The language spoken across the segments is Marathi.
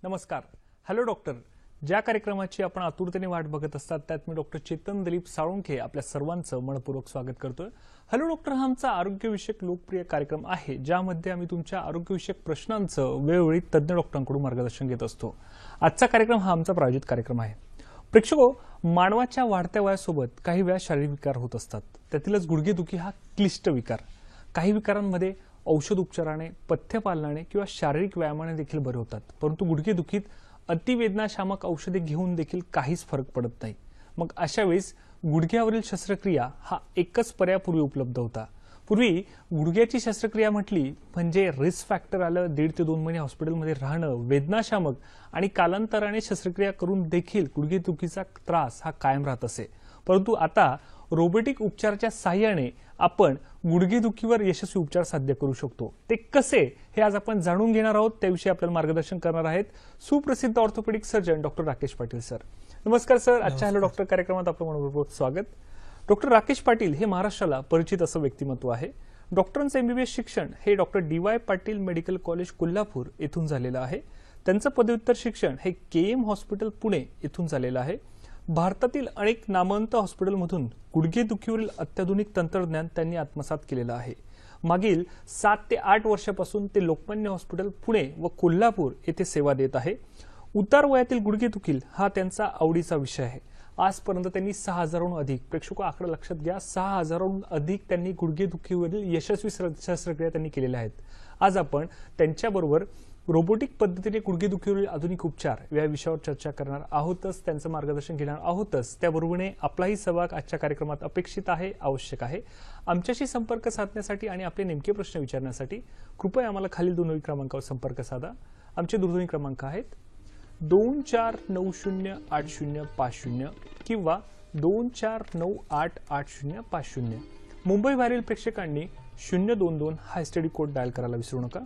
नमस्कार. Hello doctor. ज्या कार्यक्रमाची आपण आतुरतेने वाट बघत असतात त्यात मी डॉक्टर चेतन दिलीप साळुंखे आपल्या सर्वांचं मनपूर्वक स्वागत करतोय. हॅलो डॉक्टर हा आमचा आरोग्यविषयक लोकप्रिय कार्यक्रम आहे ज्यामध्ये आम्ही तुमच्या आरोग्यविषयक प्रश्नांचं वेळोवेळी तज्ञ डॉक्टरांकडून मार्गदर्शन घेत असतो. आजचा कार्यक्रम हा आमचा प्रायोजित कार्यक्रम आहे. प्रेक्षको, मानवाच्या वाढत्या वयासोबत काही वेळा शारीरिक विकार होत असतात. त्यातीलच गुडघेदुखी हा क्लिष्ट विकार. काही विकारांमध्ये औषध उपचाराने, पथ्य पालनाने किंवा शारीरिक व्यायामाने देखील बरे होतात. परंतु गुडघेदुखीत अतिवेदनाशामक औषधे घेऊन देखील काहीच फरक पडत नाही. मग अशा वेळेस गुडघ्यावरील शस्त्रक्रिया हा एकच पर्याय पूर्वी उपलब्ध होता. पूर्वी गुडघ्याची शस्त्रक्रिया म्हटली म्हणजे रिस्क फॅक्टर आलं, 1.5 ते 2 महिने हॉस्पिटलमध्ये राहणं, वेदनाशामक आणि कालांतराने शस्त्रक्रिया करून देखील गुडघेदुखीचा त्रास हा कायम राहत असे. परंतु आता रोबोटिक उपचाराच्या साहाय्याने आपण गुडघेदुखीवर यशस्वी उपचार साध्य करू शकतो. ते कसे हे आज आपण जाणून घेणार आहोत. त्याविषयी आपल्याला मार्गदर्शन करणार आहेत सुप्रसिद्ध orthopaedic surgeon doctor Rakesh Patil sir. नमस्कार सर. आजच्या हॅलो डॉक्टर कार्यक्रमात आपलं मनपूर्वक स्वागत. डॉक्टर राकेश पाटील हे महाराष्ट्राला परिचित असं व्यक्तिमत्व आहे. डॉक्टरांचं MBBS शिक्षण हे doctor DY Patil medical college Kolhapur येथून झालेलं आहे. त्यांचं पदव्युत्तर शिक्षण हे KM हॉस्पिटल पुणे येथून झालेलं आहे. भारतातील अनेक नामवंत हॉस्पिटलमधून गुडघेदुखीवरील अत्याधुनिक तंत्रज्ञान त्यांनी आत्मसात केलेलं आहे. मागील 7 ते 8 वर्षापासून ते लोकमान्य हॉस्पिटल पुणे व कोल्हापूर येथे सेवा देत आहे. उतार वयातील गुडघेदुखी हा त्यांचा आवडीचा विषय आहे. आजपर्यंत त्यांनी 6000हून अधिक, प्रेक्षक आकडा लक्षात घ्या, 6000हून अधिक त्यांनी गुडघेदुखीवरील यशस्वी शस्त्रक्रिया त्यांनी केलेल्या आहेत. आज आपण त्यांच्याबरोबर रोबोटिक पद्धतीने गुडघेदुखीवरील आधुनिक उपचार या विषयावर चर्चा करणार आहोतच, त्यांचं मार्गदर्शन घेणार आहोतच. त्याबरोबरीने आपलाही सहभाग आजच्या कार्यक्रमात अपेक्षित आहे, आवश्यक आहे. आमच्याशी संपर्क साधण्यासाठी आणि आपले नेमके प्रश्न विचारण्यासाठी कृपया आम्हाला खालील दूरध्वनी क्रमांकावर संपर्क साधा. आमचे दूरध्वनी क्रमांक आहेत 24908050 किंवा 24988050. मुंबई बाहेरील प्रेक्षकांनी 022 हा STD कोड डायल करायला विसरू नका.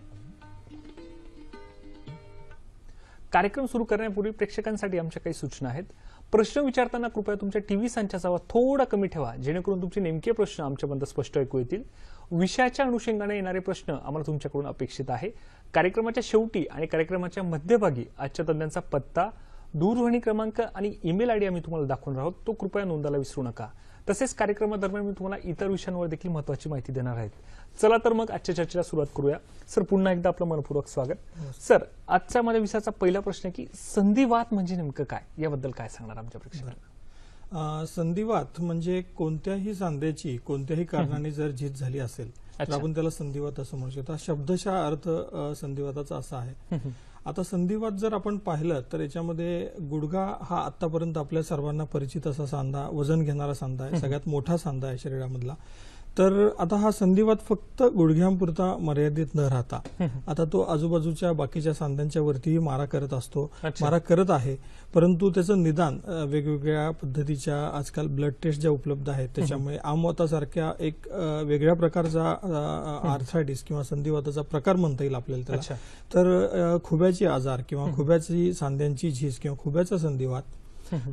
कार्यक्रम सुरू करण्यापूर्वी प्रेक्षकांसाठी आमच्या काही सूचना आहेत. प्रश्न विचारताना कृपया तुमच्या टीव्ही संचाचा आवाज थोडा कमी ठेवा जेणेकरून तुमचे नेमके प्रश्न आमच्यापर्यंत स्पष्ट ऐकू येतील. विषयाच्या अनुषंगाने येणारे प्रश्न आम्हाला तुमच्याकडून अपेक्षित आहे. कार्यक्रमाच्या शेवटी आणि कार्यक्रमाच्या मध्यभागी आजच्या तज्ञांचा पत्ता, दूरध्वनी क्रमांक आणि ईमेल ID आम्ही तुम्हाला दाखवणार आहोत. तो कृपया नोंदायला विसरू नका. तसेच कार्यक्रमादरम्यान मी तुम्हाला इतर विषयांवर देखील महत्त्वाची माहिती देणार आहे. चला तर मग आजच्या चर्चेला सुरुवात करूया. सर, पुन्हा एकदा आपलं मनपूर्वक स्वागत. सर, आजचा माझ्या विषयाचा पहिला प्रश्न आहे की संधिवात म्हणजे नेमकं काय, याबद्दल काय सांगणार आमच्या प्रेक्षकांना? संधिवात म्हणजे कोणत्याही सांध्याची कोणत्याही कारणाने जर झीज झाली असेल तर आपण त्याला संधिवात असं म्हणू शकतो. शब्दशः अर्थ संधिवाताचा असा आहे. आता संधिवात जर आपण पाहिलं तर याच्यामध्ये गुडघा हा आतापर्यंत आपल्या सर्वांना परिचित असा सांधा, वजन घेणारा सांधा आहे, सगळ्यात मोठा सांधा आहे शरीरामधला. तर आता हा संधिवात फक्त गुडघ्यांपुरता मर्यादित न राहता आता तो आजूबाजूच्या बाकीच्या सांध्यांच्या वरतीही मारा करत असतो, मारा करत आहे. परंतु त्याचं निदान वेगवेगळ्या पद्धतीच्या आजकाल ब्लड टेस्ट ज्या उपलब्ध आहेत त्याच्यामुळे आमवातासारख्या एक वेगळ्या प्रकारचा आर्थरायटिस किंवा संधिवाताचा प्रकार म्हणता येईल आपल्याला त्याला. तर खुब्याचे आजार किंवा खुब्याची सांध्यांची झीज किंवा खुब्याचा संधिवात,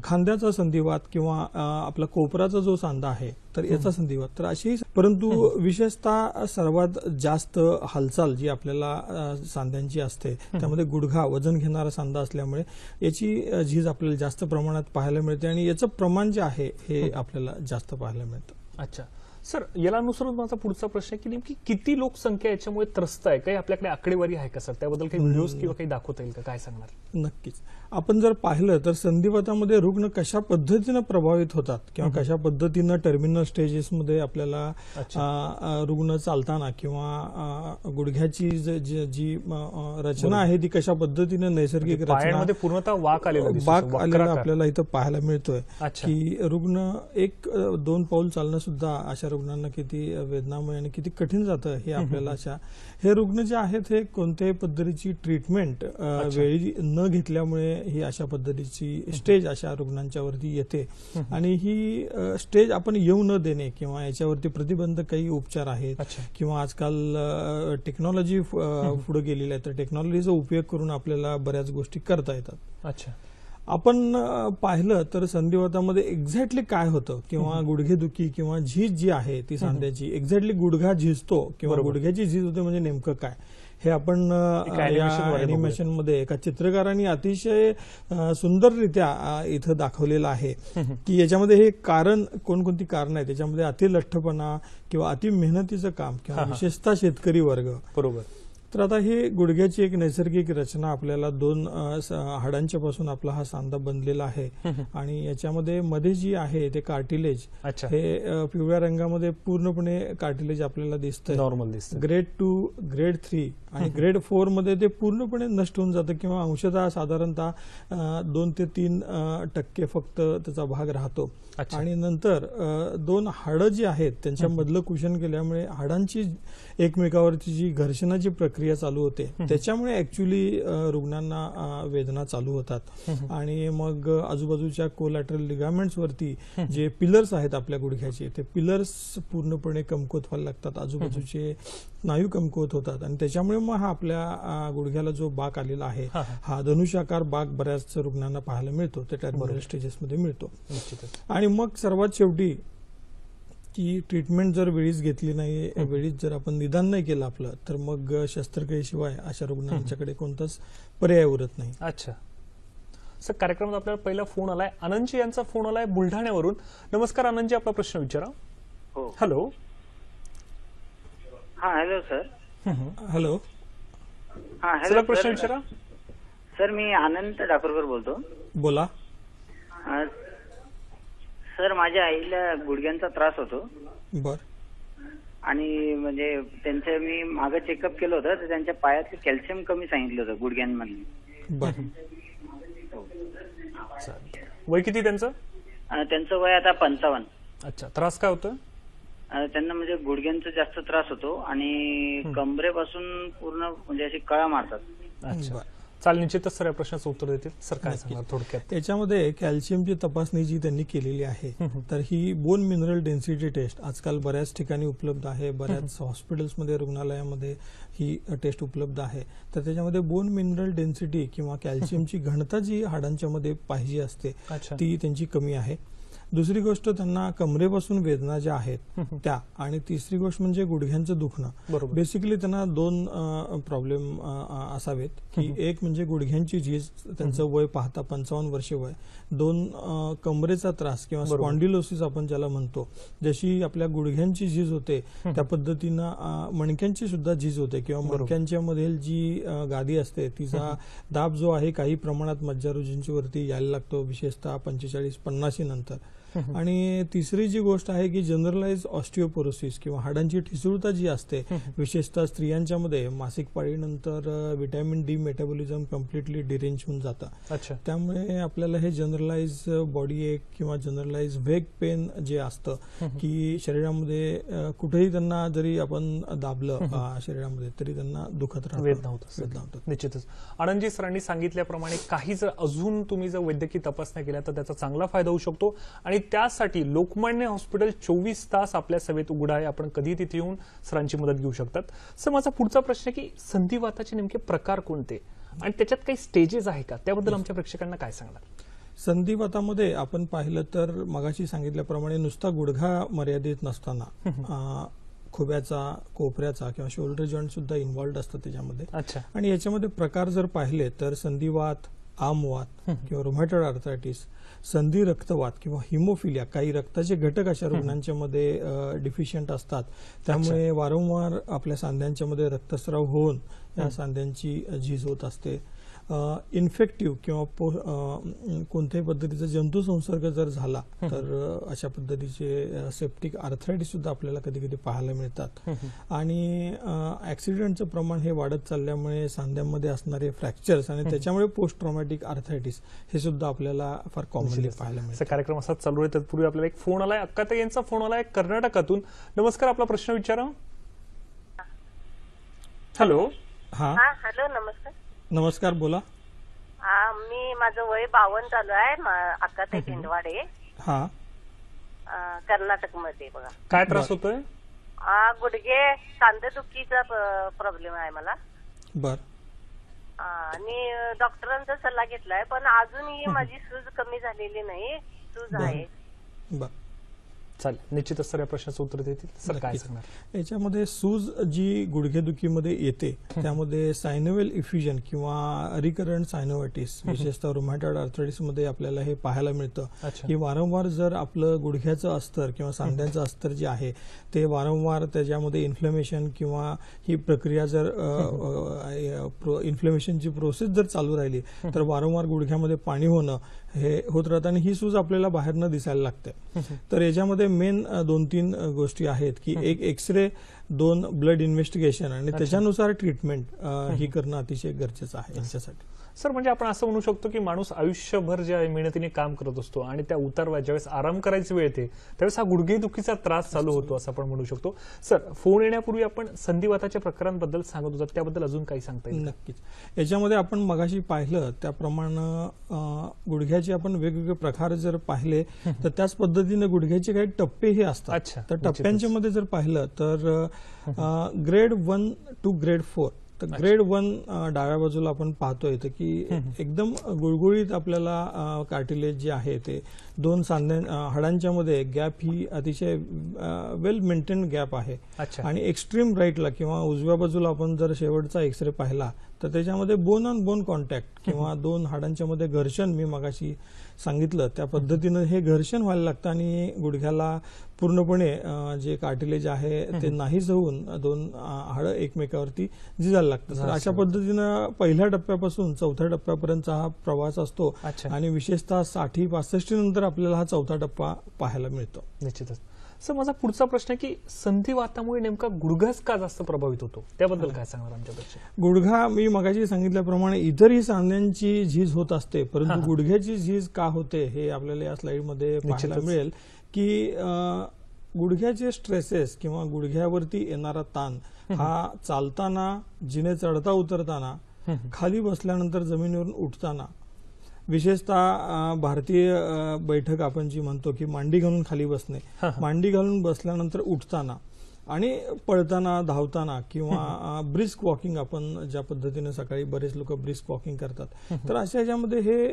खांद्याचा संधिवात किंवा आपला कोपराचा जो सांधा आहे तर याचा संधिवात, तर अशी. परंतु विशेषतः सर्वात जास्त हालचाल जी आपल्याला सांध्यांची असते त्यामध्ये गुडघा वजन घेणारा सांधा असल्यामुळे याची झीज आपल्याला जास्त प्रमाणात पाहायला मिळते आणि याचं प्रमाण जे आहे हे आपल्याला जास्त पाहायला मिळतं. अच्छा सर, याला अनुसरून माझा पुढचा प्रश्न आहे की नेमकी किती लोकसंख्या याच्यामुळे त्रस्त आहे? काही आपल्याकडे आकडेवारी आहे का सर? त्याबद्दल काही व्हिडिओज किंवा काही दाखवता येईल का? काय सांगणार? नक्कीच. आपण जर पाहिलं तर संधिवातामध्ये रुग्ण कशा पद्धतीनं प्रभावित होतात किंवा कशा पद्धतीनं टर्मिनल स्टेजेसमध्ये आपल्याला रुग्ण चालताना किंवा गुडघ्याची जी रचना आहे ती कशा पद्धतीनं नैसर्गिक रचना पूर्णतः वाक आलेला आपल्याला इथं पाहायला मिळतोय की रुग्ण 1-2 पाऊल चालणं सुद्धा अशा रुग्णांना किती वेदनामय आणि किती कठीण जातं हे आपल्याला. हे रुग्ण जे आहेत हे कोणत्याही पद्धतीची ट्रीटमेंट वेळी न घेतल्यामुळे ही अशा पद्धतीची स्टेज अशा रुग्णांच्या वरती येते. आणि ही स्टेज आपण येऊ न देणे किंवा याच्यावरती प्रतिबंध काही उपचार आहेत किंवा आजकाल टेक्नॉलॉजी पुढे गेलेली आहे तर टेक्नॉलॉजीचा उपयोग करून आपल्याला बऱ्याच गोष्टी करता येतात. अच्छा, आपण पाहिलं तर संधिवातामध्ये एक्झॅक्टली काय होतं किंवा गुडघेदुखी किंवा झीज जी आहे ती सांध्याची एक्झॅक्टली गुडघा झिजतो किंवा गुडघ्याची झीज होते म्हणजे नेमकं काय हे आपण animation द्वारे अॅनिमेशन मध्ये एका चित्रकारांनी अतिशय सुंदररित्या इथं दाखवलेलं आहे की याच्यामध्ये हे कारण कोणकोणती कारण आहेत. त्याच्यामध्ये अति लठ्ठपणा किंवा अति मेहनतीचं काम किंवा विशेषतः शेतकरी वर्ग. बरोबर. तर आता ही गुडघ्याची एक नैसर्गिक रचना आपल्याला दोन हाडांच्या पासून आपला हा सांधा बनलेला आहे आणि याच्यामध्ये मध्ये जी आहे ते कार्टिलेज हे पिवळ्या रंगामध्ये पूर्णपणे कार्टिलेज आपल्याला दिसतंय. नॉर्मल दिसतं. ग्रेड 2, ग्रेड 3 आणि ग्रेड 4 मध्ये ते पूर्णपणे नष्ट होऊन जातं किंवा अंशतः साधारणतः 2 ते 3% फक्त त्याचा भाग राहतो. आणि नंतर दोन हाडं जी आहेत त्यांच्यामधलं कुशन केल्यामुळे हाडांची एकमेकावरची जी घर्षणाची प्रक्रिया चालू होते त्याच्यामुळे ऍक्च्युली रुग्णांना वेदना चालू होतात आणि मग आजूबाजूच्या कोलॅटरल लिगामेंट्स वरती जे पिलर्स आहेत आपल्या गुडघ्याचे ते पिलर्स पूर्णपणे कमकुवत व्हायला लागतात. आजूबाजूचे स्नायू कमकुवत होतात आणि त्याच्यामुळे मग हा आपल्या गुडघ्याला जो बाक आलेला आहे हा धनुष्याकार बाक बऱ्याच रुग्णांना पाहायला मिळतो. ते टर्मिनल स्टेजेसमध्ये मिळतो. आणि मग सर्वात शेवटी की ट्रीटमेंट जर वेळीच घेतली नाही, वेळीच जर आपण निदान नाही केलं आपलं, तर मग शस्त्रक्रियेशिवाय अशा रुग्णांच्याकडे कोणताच पर्याय उरत नाही. अच्छा सर, कार्यक्रमात आपल्याला पहिला फोन आलाय. आनंदजी यांचा फोन आलाय बुलढाण्यावरून. नमस्कार आनंदजी, आपला प्रश्न विचारा. हॅलो. हा हॅलो सर. हॅलो. हा हॅलो प्रश्न विचारा. सर मी आनंद डाकोरकर बोलतो. बोला. सर माझ्या आईला गुडघ्यांचा त्रास होतो. बर. आणि म्हणजे त्यांचं मी मागे चेकअप केलं होतं तर त्यांच्या पायातलं कॅल्शियम कमी सांगितलं होतं गुडघ्यांमधलं. बर. वय किती त्यांचं? त्यांचं वय आता 55. अच्छा, त्रास काय होतोय त्यांना? म्हणजे गुडघ्यांचा जास्त त्रास होतो आणि कमरेपासून पूर्ण म्हणजे अशी कळा मारतात. अच्छा, चाल निश्चितच सर या प्रश्नाचं उत्तर देतील. सर काय सांगणार थोडक्यात? त्याच्यामध्ये कॅल्शियमची तपासणी जी त्यांनी केलेली आहे तर ही बोन मिनरल डेन्सिटी टेस्ट आजकाल बऱ्याच ठिकाणी उपलब्ध आहे. बऱ्याच हॉस्पिटल्समध्ये रुग्णालयामध्ये ही टेस्ट उपलब्ध आहे. तर त्याच्यामध्ये बोन मिनरल डेन्सिटी किंवा कॅल्शियमची घनता जी हाडांच्या मध्ये पाहिजे असते ती त्यांची कमी आहे. दुसरी गोष्ट त्यांना कमरेपासून वेदना ज्या आहेत त्या, आणि तिसरी गोष्ट म्हणजे गुडघ्यांचं दुखणं. बेसिकली त्यांना दोन प्रॉब्लेम असावेत की एक म्हणजे गुडघ्यांची झीज, त्यांचं वय पाहता 55 वर्षे वय. दोन कमरेचा त्रास किंवा स्पॉन्डिलोसिस आपण ज्याला म्हणतो, जशी आपल्या गुडघ्यांची झीज होते त्या पद्धतीनं मणक्यांची सुद्धा झीज होते किंवा मणक्यांच्या मधील जी गादी असते तिचा दाब जो आहे काही प्रमाणात मज्जारुजींची वरती यायला लागतो, विशेषतः 45-50 नंतर. आणि तिसरी जी गोष्ट आहे की जनरलाइज ऑस्टिओपोरोसिस किंवा हाडांची ठिसूळता जी असते, विशेषतः स्त्रियांच्या मध्ये मासिक पाळीनंतर vitamin D metabolism completely derange होऊन जातं. त्यामुळे आपल्याला हे जनरलाइज बॉडी एक किंवा जनरलाइज वेग पेन जे असतं की शरीरामध्ये कुठेही त्यांना जरी आपण दाबलं शरीरामध्ये तरी त्यांना दुखत राहतं, वेदना होतात. निश्चितच आनंदजी सरांनी सांगितल्याप्रमाणे काही जर अजून तुम्ही जर वैद्यकीय तपासण्या केल्या तर त्याचा चांगला फायदा होऊ शकतो. आणि त्यासाठी लोकमान्य हॉस्पिटल 24 तास आपल्या सेवेत उघडं आहे. आपण कधी तिथे येऊन सरांची मदत घेऊ शकतात. सर, माझा पुढचा प्रश्न आहे की संधिवाताचे नेमके प्रकार कोणते आणि त्याच्यात काही स्टेजेस आहे का, त्याबद्दल आमच्या प्रेक्षकांना काय सांगणार? संधिवातामध्ये आपण पाहिलं तर मगाशी सांगितल्याप्रमाणे नुसता गुडघा मर्यादित नसताना खुब्याचा, कोपऱ्याचा किंवा शोल्डर जॉईंट सुद्धा इन्व्हॉल्ड असतात त्याच्यामध्ये. आणि याच्यामध्ये प्रकार जर पाहिले तर संधिवात, आमवात किंवा रुमॅटॉइड आर्थरायटिस, संधी रक्तवात किंवा हिमोफिलिया, काही रक्ताचे घटक अशा रुग्णांच्या मध्ये डिफिशियंट असतात. त्यामुळे वारंवार आपल्या सांध्यांच्या मध्ये रक्तस्राव होऊन या सांध्यांची झीज होत असते. इन्फेक्टिव्ह किंवा कोणत्याही पद्धतीचा जंतू संसर्ग जर झाला तर अशा पद्धतीचे सेप्टिक आर्थरायटिस सुद्धा आपल्याला कधी कधी पाहायला मिळतात. आणि ऍक्सिडेंटचं प्रमाण हे वाढत चालल्यामुळे सांध्यांमध्ये असणारे फ्रॅक्चर्स आणि त्याच्यामुळे पोस्ट ट्रॉमॅटिक आर्थरायटिस हे सुद्धा आपल्याला फार कॉमनली पाहायला मिळतं. कार्यक्रम असाच चालू आहे. तत्पूर्वी आपल्याला एक फोन आलाय, अक्काताई यांचा फोन आलाय कर्नाटकातून. नमस्कार, आपला प्रश्न विचारा. हॅलो. हॅलो, नमस्कार. नमस्कार, बोला. मी माझं वय 52 चालू आहे. अक्काताई भिंडवाडे, कर्नाटक मध्ये. बघा काय त्रास होतोय? गुडघे सांधेदुखीचा प्रॉब्लेम आहे मला. बर. आणि डॉक्टरांचा सल्ला घेतलाय पण अजूनही माझी सूज कमी झालेली नाही. सूज आहे. बर. चालेल, निश्चितच सर या प्रश्नाचं उत्तर देतील. सर काय नक्कीच. सांगणार? याच्यामध्ये सूज जी गुडघेदुखीमध्ये येते त्यामध्ये सायनोव्हेल इफ्युजन किंवा रिकरंट सायनोव्हायटिस, विशेषतः रुमॅटॉइड आर्थरायटिसमध्ये आपल्याला हे पाहायला मिळतं अच्छा. की वारंवार जर आपलं गुडघ्याचं अस्तर किंवा सांध्यांचं अस्तर जे आहे ते वारंवार त्याच्यामध्ये इन्फ्लेमेशन किंवा ही प्रक्रिया जर इन्फ्लेमेशनची प्रोसेस जर चालू राहिली तर वारंवार गुडघ्यामध्ये पाणी होणं हे होत राहतं आणि ही सूज आपल्याला बाहेरनं दिसायला लागते. तर याच्यामध्ये मेन 2-3 गोष्टी आहेत की एक एक्सरे, 2 ब्लड इन्व्हेस्टिगेशन आणि त्याच्यानुसार ट्रीटमेंट ही करणं अतिशय गरजेचं आहे याच्यासाठी. सर म्हणजे आपण असं म्हणू शकतो की माणूस आयुष्यभर ज्या मेहनतीने काम करत असतो आणि त्या उतारवा ज्यावेळेस आराम करायची वेळ येते त्यावेळेस हा गुडघेदुखीचा त्रास चालू होतो असं आपण म्हणू शकतो. सर फोन येण्यापूर्वी आपण संधिवाताच्या प्रकारांबद्दल सांगत होता, त्याबद्दल अजून काही सांगता येईल? नक्कीच. याच्यामध्ये आपण मगाशी पाहिलं त्याप्रमाणे गुडघ्याचे आपण वेगवेगळे प्रकार जर पाहिले तर त्याच पद्धतीने गुडघ्याचे काही टप्पेही असतात. अच्छा, तर टप्प्यांच्या मध्ये जर पाहिलं तर ग्रेड 1 टू ग्रेड 4. तर ग्रेड 1 डाव्या बाजूला आपण पाहतोय तर की एकदम गुळगुळीत आपल्याला कार्टिलेज जे आहे ते 2 हाडांच्या मध्ये गॅप ही अतिशय वेल मेंटेन गॅप आहे. अच्छा. आणि एक्स्ट्रीम राईटला किंवा उजव्या बाजूला आपण जर शेवटचा एक्सरे पाहिला तर त्याच्यामध्ये बोन ऑन बोन कॉन्टॅक्ट किंवा 2 हाडांच्या मध्ये घर्षण, मी मगाशी सांगितलं त्या पद्धतीनं हे घर्षण व्हायला लागतं आणि गुडघ्याला पूर्णपणे जे कार्टिलेज आहे ते नाहीच होऊन 2 हाडं एकमेकावरती झिजायला लागतात. तर अशा पद्धतीनं पहिल्या टप्प्यापासून 4थ्या टप्प्यापर्यंतचा हा प्रवास असतो. अच्छा. आणि विशेषतः 60-65 नंतर आपल्याला हा 4था टप्पा पाहायला मिळतो. निश्चितच. सर माझा पुढचा प्रश्न आहे की संधिवातामुळे नेमका गुडघाच का जास्त प्रभावित होतो, त्याबद्दल काय सांगणार आमच्यापेक्षा? गुडघा मी मगाशी सांगितल्याप्रमाणे इतरही सांध्यांची झीज होत असते, परंतु गुडघ्याची झीज का होते हे आपल्याला या स्लाइडमध्ये पाहायला मिळेल की गुडघ्याचे स्ट्रेसेस किंवा गुडघ्यावरती येणारा ताण हा चालताना, जिने चढता उतरताना, खाली बसल्यानंतर जमिनीवरून उठताना, विशेषतः भारतीय बैठक आपण जी म्हणतो की मांडी घालून खाली बसणे, मांडी घालून बसल्यानंतर उठताना आणि पळताना, धावताना किंवा ब्रिस्क वॉकिंग, आपण ज्या पद्धतीने सकाळी बरेच लोक ब्रिस्क वॉकिंग करतात, तर अशा ह्याच्यामध्ये हे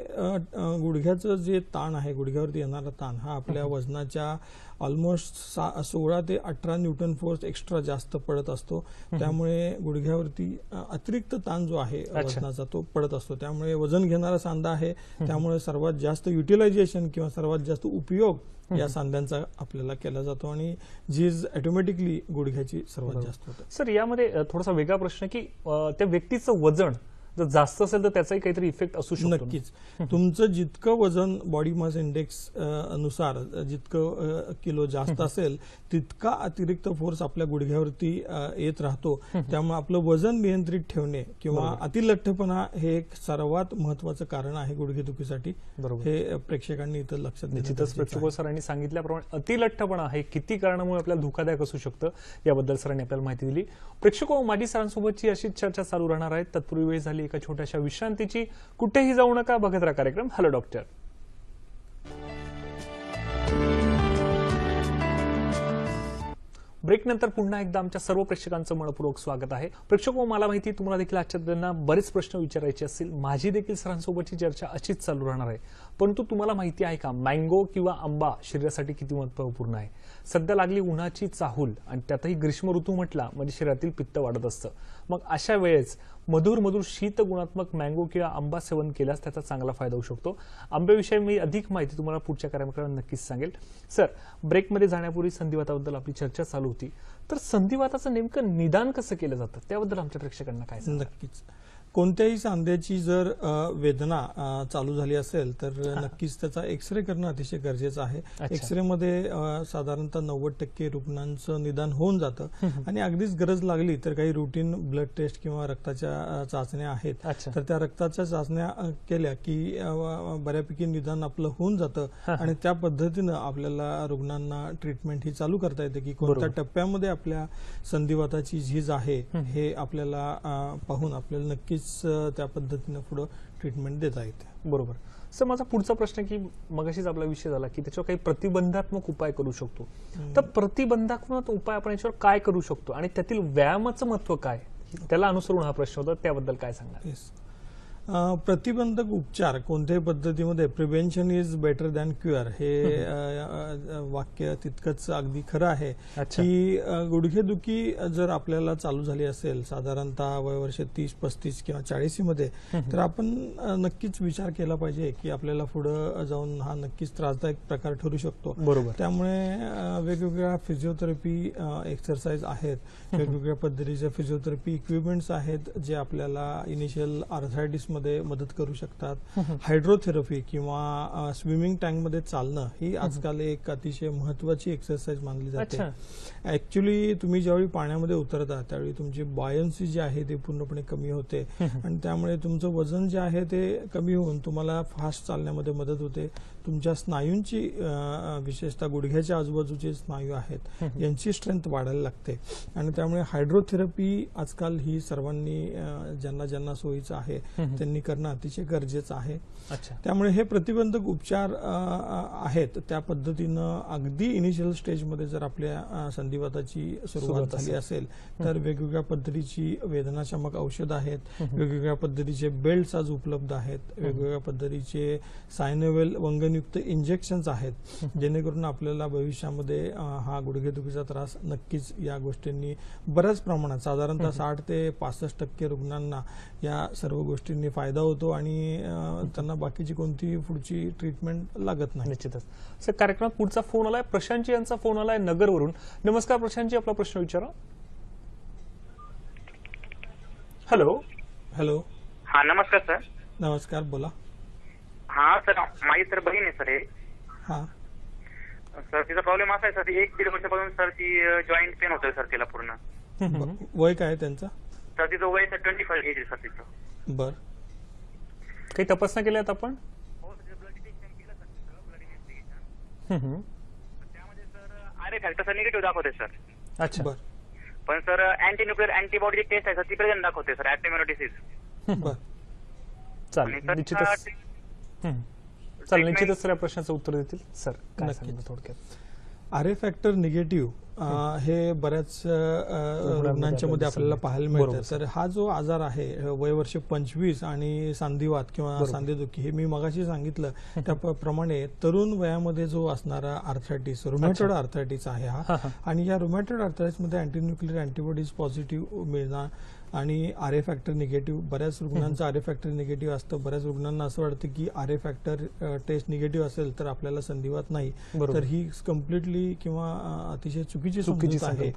गुडघ्याचं जे ताण आहे, गुडघ्यावरती येणारा ताण हा आपल्या वजनाच्या ऑलमोस्ट 16 ते 18 न्यूटन फोर्स एक्स्ट्रा जास्त पडत असतो. त्यामुळे गुडघ्यावरती अतिरिक्त ताण जो आहे वजनाचा तो पडत असतो. त्यामुळे वजन घेणारा सांधा आहे, त्यामुळे सर्वात जास्त युटिलायझेशन किंवा सर्वात जास्त उपयोग या सांध्यांचा आपल्याला केला जातो आणि झीज ऑटोमॅटिकली गुडघ्याची सर्वात जास्त होते. सर यामध्ये थोडासा वेगळा प्रश्न की त्या व्यक्तीचं वजन जर जास्त असेल तर त्याचाही काहीतरी इफेक्ट असू शकतो? नक्कीच. तुमचं जितकं वजन बॉडी मास इंडेक्स अनुसार जितकं किलो जास्त असेल तितका अतिरिक्त फोर्स आपल्या गुडघ्यावरती येत राहतो. त्यामुळे आपलं वजन नियंत्रित ठेवणे किंवा अतिलठ्ठपणा हे एक सर्वात महत्वाचं कारण आहे गुडघेदुखीसाठी. हे प्रेक्षकांनी इथं लक्षात घेतलं. निश्चितच प्रेक्षक सरांनी सांगितल्याप्रमाणे अतिलठ्ठपणा हे किती कारणामुळे आपल्याला धोकादायक असू शकतं याबद्दल सरांनी आपल्याला माहिती दिली. प्रेक्षक माझी सरांसोबतची अशीच चर्चा चालू राहणार आहे. तत्पूर्वी वेळ झाली एका छोट्याशा विश्रांतीची. कुठेही जाऊ नका, बघत राहा कार्यक्रम हॅलो डॉक्टर. ब्रेक नंतर पुन्हा एकदा आमच्या सर्व प्रेक्षकांचं मनपूर्वक स्वागत आहे. प्रेक्षक मला माहिती तुम्हाला देखील आजच्या दिवसांना बरेच प्रश्न विचारायचे असतील. माझी देखील सरांसोबतची चर्चा अशीच चालू राहणार आहे. परंतु तुम्हाला माहिती आहे का मँगो किंवा आंबा शरीरासाठी किती महत्त्वपूर्ण आहे? सध्या लागली उन्हाची चाहूल आणि त्यातही ग्रीष्म ऋतू म्हटला म्हणजे शरीरातील पित्त वाढत असतं. मग अशा वेळेस मधुर मधुर शीत गुणात्मक मँगो किंवा आंबा सेवन केल्यास त्याचा चांगला फायदा होऊ शकतो. आंब्याविषयी मी अधिक माहिती तुम्हाला पुढच्या कार्यक्रमात नक्कीच सांगेल. सर ब्रेकमध्ये जाण्यापूर्वी संधिवाताबद्दल आपली चर्चा चालू होती, तर संधिवाताचं नेमकं निदान कसं केलं जातं त्याबद्दल आमच्या प्रेक्षकांना काय सांगाल? नक्कीच. कोणत्याही सांध्याची जर वेदना चालू झाली असेल तर नक्कीच त्याचा एक्सरे करणं अतिशय गरजेचं आहे. एक्सरे मध्ये साधारणतः 90% रुग्णांचं निदान होऊन जातं आणि अगदीच गरज लागली तर काही रुटीन ब्लड टेस्ट किंवा रक्ताच्या चाचण्या आहेत, तर त्या रक्ताच्या चाचण्या केल्या की बऱ्यापैकी निदान आपलं होऊन जातं आणि त्या पद्धतीनं आपल्याला रुग्णांना ट्रीटमेंट ही चालू करता येते की कोणत्या टप्प्यामध्ये आपल्या संधिवाताची झीज आहे हे आपल्याला पाहून आपल्याला नक्कीच त्या पद्धतीने पुढे ट्रीटमेंट देता येते. बरोबर. सर माझा पुढचा प्रश्न की मगाशीच आपला विषय झाला की त्याच्यावर काही प्रतिबंधात्मक उपाय करू शकतो, तर प्रतिबंधात्मक उपाय आपण याच्यावर काय करू शकतो आणि त्यातील व्यायामाचं महत्व काय, त्याला अनुसरून हा प्रश्न होता, त्याबद्दल काय सांगणार? प्रतिबंधक उपचार कोणत्याही पद्धतीमध्ये prevention is better than cure हे वाक्य तितकंच अगदी खरं आहे की गुडघेदुखी जर आपल्याला चालू झाली असेल साधारणतः वयवर्ष 30-35 किंवा 40 मध्ये तर आपण नक्कीच विचार केला पाहिजे की आपल्याला पुढे जाऊन हा नक्कीच त्रासदायक प्रकार ठरू शकतो. बरोबर. त्यामुळे वेगवेगळ्या फिजिओथेरपी एक्सरसाइज आहेत, वेगवेगळ्या पद्धतीचे फिजिओथेरपी इक्विपमेंट्स आहेत जे आपल्याला इनिशियल आर्थरायटिस मध्ये मदत करू शकतात. हायड्रोथेरपी किंवा स्विमिंग टँक मध्ये चालणं ही आजकाल एक अतिशय महत्वाची एक्सरसाइज मानली जाते. ऍक्च्युली तुम्ही ज्यावेळी पाण्यामध्ये उतरता त्यावेळी तुमची बॉयन्सी जी आहे ती पूर्णपणे कमी होते आणि त्यामुळे तुमचं वजन जे आहे ते कमी होऊन तुम्हाला फास्ट चालण्यामध्ये मदत होते. तुमच्या स्नायूंची विशेषतः गुडघ्याच्या आजूबाजूचे स्नायू आहेत यांची स्ट्रेंथ वाढायला लागते आणि त्यामुळे हायड्रोथेरपी आजकाल ही सर्वांनी ज्यांना ज्यांना सोयीचं आहे त्यांनी करणं अतिशय गरजेचं आहे. त्यामुळे हे प्रतिबंधक उपचार आहेत त्या पद्धतीनं अगदी इनिशियल स्टेजमध्ये जर आपल्या संधिवाताची सुरुवात झाली असेल तर वेगवेगळ्या पद्धतीची वेदनाशामक औषधं आहेत, वेगवेगळ्या पद्धतीचे बेल्ट्स आज उपलब्ध आहेत, वेगवेगळ्या पद्धतीचे सायनोवेल वंगनयुक्त इंजेक्शन्स आहेत जेणेकरून आपल्याला भविष्यामध्ये हा गुडघेदुखीचा त्रास नक्कीच या गोष्टींनी बऱ्याच प्रमाणात साधारणतः 60 ते 65% रुग्णांना या सर्व गोष्टींनी फायदा होतो आणि त्यांना बाकीची कोणती पुढची ट्रीटमेंट लागत नाही. निश्चितच. सर, कार्यक्रमात पुढचा फोन आलाय, प्रशांतजी यांचा फोन आलाय नगरवरून. नमस्कार प्रशांतजी, आपला प्रश्न विचारा. हॅलो. हॅलो. हा नमस्कार सर. नमस्कार, बोला. हा सर, माझी सर बहीण आहे सर. हा सर, तिचा प्रॉब्लेम असा आहे सर, 1-1.5 वर्षापासून सर ती जॉईंट पेन होतोय सर तिला पूर्ण. वय काय त्यांचं? सर तिचं वय सर 25 एज आहे सर तिचं. बर. काही तपासण्या केल्यात आपण? त्यामध्ये सर आरे फॅक्टर सर निगेटिव्ह दाखवते सर. अच्छा. बर. पण सर अँटीन्यूक्लिअर अँटीबॉडी टेस्ट आहे सर ती प्रेझेंट दाखवते सर, ऍक्टिव्ह डिसीज. बर. चालेल, निश्चितच. चालेल, निश्चितच सर या प्रश्नाचं उत्तर देतील. सर काय सांगतो थोडक्यात? आरे फॅक्टर निगेटिव्ह हे बऱ्याच रुग्णांच्या मध्ये आपल्याला पाहायला मिळतं. तर हा जो आजार आहे वयवर्ष 25 आणि सांधिवात किंवा सांधेदुखी हे मी मगाशी सांगितलं त्याप्रमाणे तरुण वयामध्ये जो असणारा आर्थरायटिस रुमॅटॉइड आर्थरायटिस आहे हा. आणि या रुमॅटॉइड आर्थरायटिस मध्ये अँटीन्यूक्लिअर अँटीबॉडीज पॉझिटिव्ह मिळणार आणि आर ए फॅक्टर निगेटिव्ह. बऱ्याच रुग्णांचं आर ए फॅक्टर निगेटिव्ह असतं. बऱ्याच रुग्णांना असं वाटतं की R A factor taste negative असेल तर आपल्याला संधिवात नाही, तर ही कम्प्लिटली किंवा अतिशय चुकीची समजूत आहे.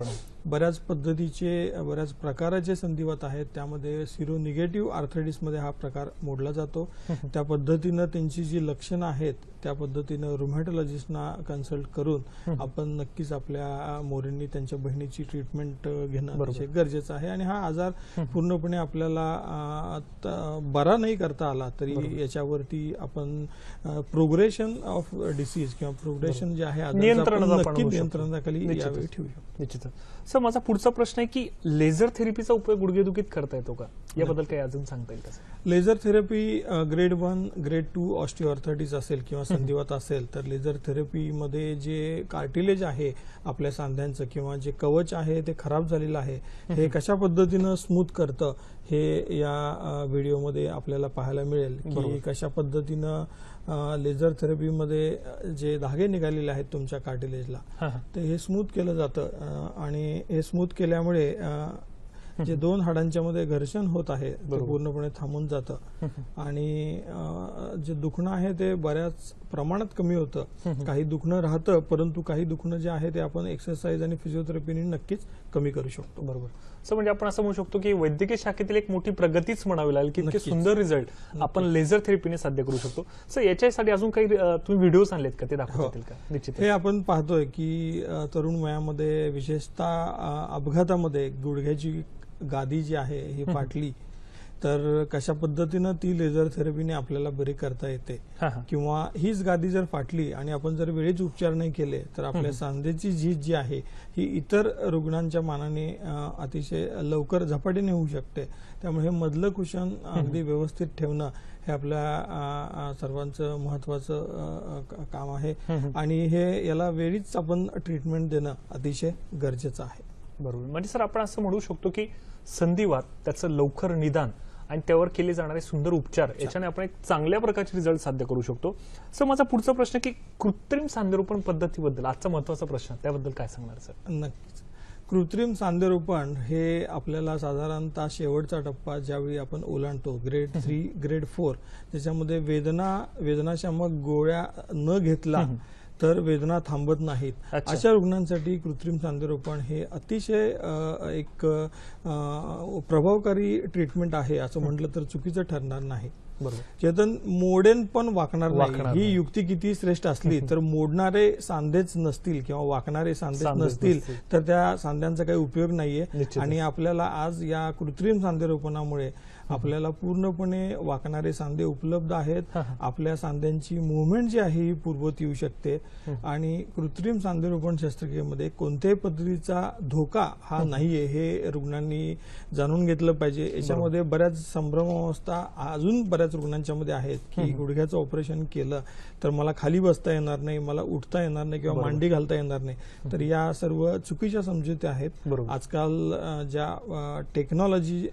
बऱ्याच पद्धतीचे बऱ्याच प्रकाराचे संधिवात आहेत, त्यामध्ये सिरो निगेटिव्ह आर्थरायटिस मध्ये हा प्रकार मोडला जातो. त्या पद्धतीनं त्यांची जी लक्षणं आहेत त्या पद्धतीनं रुमॅटॉलॉजिस्टना कन्सल्ट करून आपण नक्कीच आपल्या मोरींनी त्यांच्या बहिणीची ट्रीटमेंट घेणं अतिशय गरजेचं आहे. आणि हा आजार पूर्णपणे आपल्याला बरा नाही करता आला तरी याच्यावरती आपण प्रोग्रेशन ऑफ डिसीज किंवा प्रोग्रेशन जे आहे नियंत्रणाखाली यावेळी ठेवू शकतो. निश्चितच. सर, माझा पुढचा प्रश्न आहे की लेझर थेरपीचा उपयोग गुडघेदुखीत करता येतो का? याबद्दल काही अजून सांगता येईल का? Laser therapy grade 1 grade 2 osteoarthritis असेल किंवा संधिवात असेल तर लेझर थेरपीमध्ये जे कार्टिलेज आहे आपल्या सांध्यांचं किंवा जे कवच आहे ते खराब झालेलं आहे हे कशा पद्धतीनं स्मूथ करतं हे या व्हिडिओमध्ये आपल्याला पाहायला मिळेल की कशा पद्धतीनं लेझर थेरपीमध्ये जे धागे निघालेले आहेत तुमच्या कार्टिलेजला ते हे स्मूथ केलं जातं आणि हे स्मूथ केल्यामुळे जे दोन हाडांच्या मध्ये घर्षण होत आहे ते पूर्णपणे थांबून जातं आणि जे दुखणं आहे ते बऱ्याच प्रमाणात कमी होतं. काही दुखणं राहतं परंतु काही दुखणं जे आहे ते आपण एक्सरसाइज आणि फिजिओथेरपीने नक्कीच कमी करू शकतो. बरोबर. सर, म्हणजे आपण असं म्हणू शकतो की वैद्यकीय शाखेतील एक मोठी प्रगतीच म्हणावी लागेल की इतके सुंदर रिझल्ट आपण लेझर थेरपीने साध्य करू शकतो. सर, याच्यासाठी अजून काही तुम्ही व्हिडिओज आणलेत का, ते दाखवता येतील का? निश्चित. हे आपण पाहतोय की तरुण वयामध्ये विशेषतः अपघातामध्ये गुडघ्याची गादी जी आहे ही फाटली तर कशा पद्धतीनं ती लेझर थेरपीने आपल्याला बरी करता येते. किंवा हीच गादी जर फाटली आणि आपण जर वेळेच उपचार नाही केले तर आपल्या सांधेची झीज जी आहे ही इतर रुग्णांच्या मानाने अतिशय लवकर झपाट्याने होऊ शकते. त्यामुळे हे मधलं कुशन अगदी व्यवस्थित ठेवणं हे आपल्या सर्वांचं महत्वाचं काम आहे आणि हे याला वेळीच आपण ट्रीटमेंट देणं अतिशय गरजेचं आहे. बरोबर. म्हणजे सर, आपण असं म्हणू शकतो की संधिवात त्याचं लवकर निदान आणि त्यावर केले जाणारे सुंदर उपचार याच्याने आपण एक चांगल्या प्रकारचे रिझल्ट साध्य करू शकतो. सर, माझा पुढचा प्रश्न की कृत्रिम सांधेरोपण पद्धतीबद्दल आजचा महत्वाचा प्रश्न, त्याबद्दल काय सांगणार सर? नक्कीच. कृत्रिम सांधेरोपण हे आपल्याला साधारणतः शेवटचा टप्पा ज्यावेळी आपण ओलांडतो, ग्रेड 3 ग्रेड 4, त्याच्यामध्ये वेदनाशामक गोळ्या न घेतला तर वेदना थांबत नाहीत. अशा रुग्णांसाठी कृत्रिम सांधेरोपण हे अतिशय एक प्रभावकारी ट्रीटमेंट आहे असं म्हटलं तर चुकीचं ठरणार नाही. बरोबर. चेतन, मोडेन पण वाकणार नाही ही युक्ती किती श्रेष्ठ असली तर मोडणारे सांधेच नसतील किंवा वाकणारे सांधेच नसतील तर त्या सांध्यांचा काही उपयोग नाहीये. आणि आपल्याला आज या कृत्रिम सांधेरोपणामुळे आपल्याला पूर्णपणे वाकणारे सांधे उपलब्ध आहेत. आपल्या सांध्यांची मुवमेंट जी आहे ही पूर्ववत येऊ शकते. आणि कृत्रिम सांधेरोपण शस्त्रक्रियेमध्ये कोणत्याही पद्धतीचा धोका हा नाहीये हे रुग्णांनी जाणून घेतलं पाहिजे. याच्यामध्ये बऱ्याच संभ्रमावस्था अजून बऱ्याच रुग्णांच्या मध्ये आहेत की गुडघ्याचं ऑपरेशन केलं तर मला खाली बसता येणार नाही, मला उठता येणार नाही किंवा मांडी घालता येणार नाही. तर या सर्व चुकीच्या समजुती आहेत. आजकाल ज्या टेक्नॉलॉजी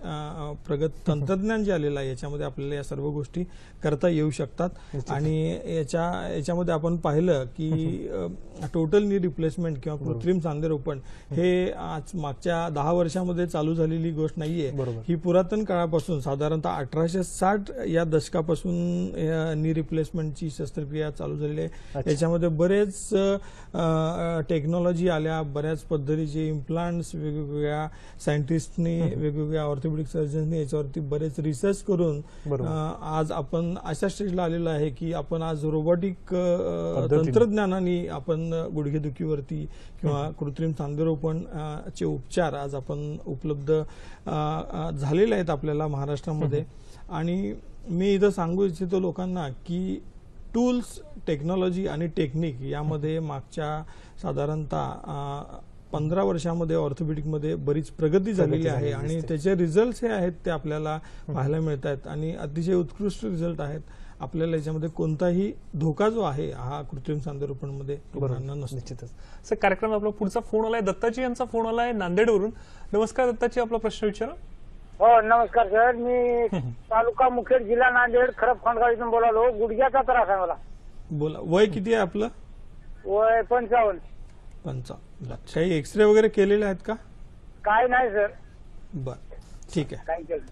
प्रगत तंत्रज्ञान जे आलेलं आहे याच्यामध्ये आपल्याला या सर्व गोष्टी करता येऊ शकतात. आणि याच्यामध्ये आपण पाहिलं की टोटल नी रिप्लेसमेंट किंवा कृत्रिम सांधेरोपण हे आज मागच्या 10 वर्षामध्ये चालू झालेली गोष्ट नाहीये. ही पुरातन काळापासून साधारणतः 1860 या दशकापासून नी रिप्लेसमेंटची शस्त्रक्रिया चालू झालेली आहे. याच्यामध्ये बरेच टेक्नॉलॉजी आल्या, बऱ्याच पद्धतीचे इम्प्लांट्स वेगवेगळ्या सायंटिस्टनी, वेगवेगळ्या ऑर्थोपेडिक सर्जन्सनी याच्यावरती बरेच रिसर्च करून आज आपण अशा स्टेजला आलेलो आहे की आपण आज रोबोटिक तंत्रज्ञानाने आपण गुडघेदुखीवरती किंवा कृत्रिम सांधेरोपण चे उपचार आज आपण उपलब्ध झालेले आहेत आपल्याला महाराष्ट्रामध्ये. आणि मी इथं सांगू इच्छितो लोकांना की टूल्स, टेक्नॉलॉजी आणि टेक्निक यामध्ये मागच्या साधारणतः 15 वर्षामध्ये ऑर्थोपेडिकमध्ये बरीच प्रगती झालेली आहे. आणि त्याचे रिझल्ट हे आहेत ते आपल्याला पाहायला मिळत आहेत आणि अतिशय उत्कृष्ट रिझल्ट आहेत. आपल्याला याच्यामध्ये कोणताही धोका जो आहे हा कृत्रिम सांधेरोपणमध्ये रुग्णांना नसतो. निश्चितच. सर, कार्यक्रम आपला पुढचा फोन आलाय, दत्ताजी यांचा फोन आलाय नांदेडवरून. नमस्कार दत्ताजी, आपला प्रश्न विचारा. हो नमस्कार सर, मी तालुका मुखेड, जिल्हा नांदेड, खरप खंडगाव इथून बोलालो. गुडघ्याचा त्रास आहे मला. बोला, वय किती आहे आपलं? वय 55. 55. काही एक्सरे वगैरे केलेले आहेत का? काय नाही सर. बर, ठीक आहे. काय केलं?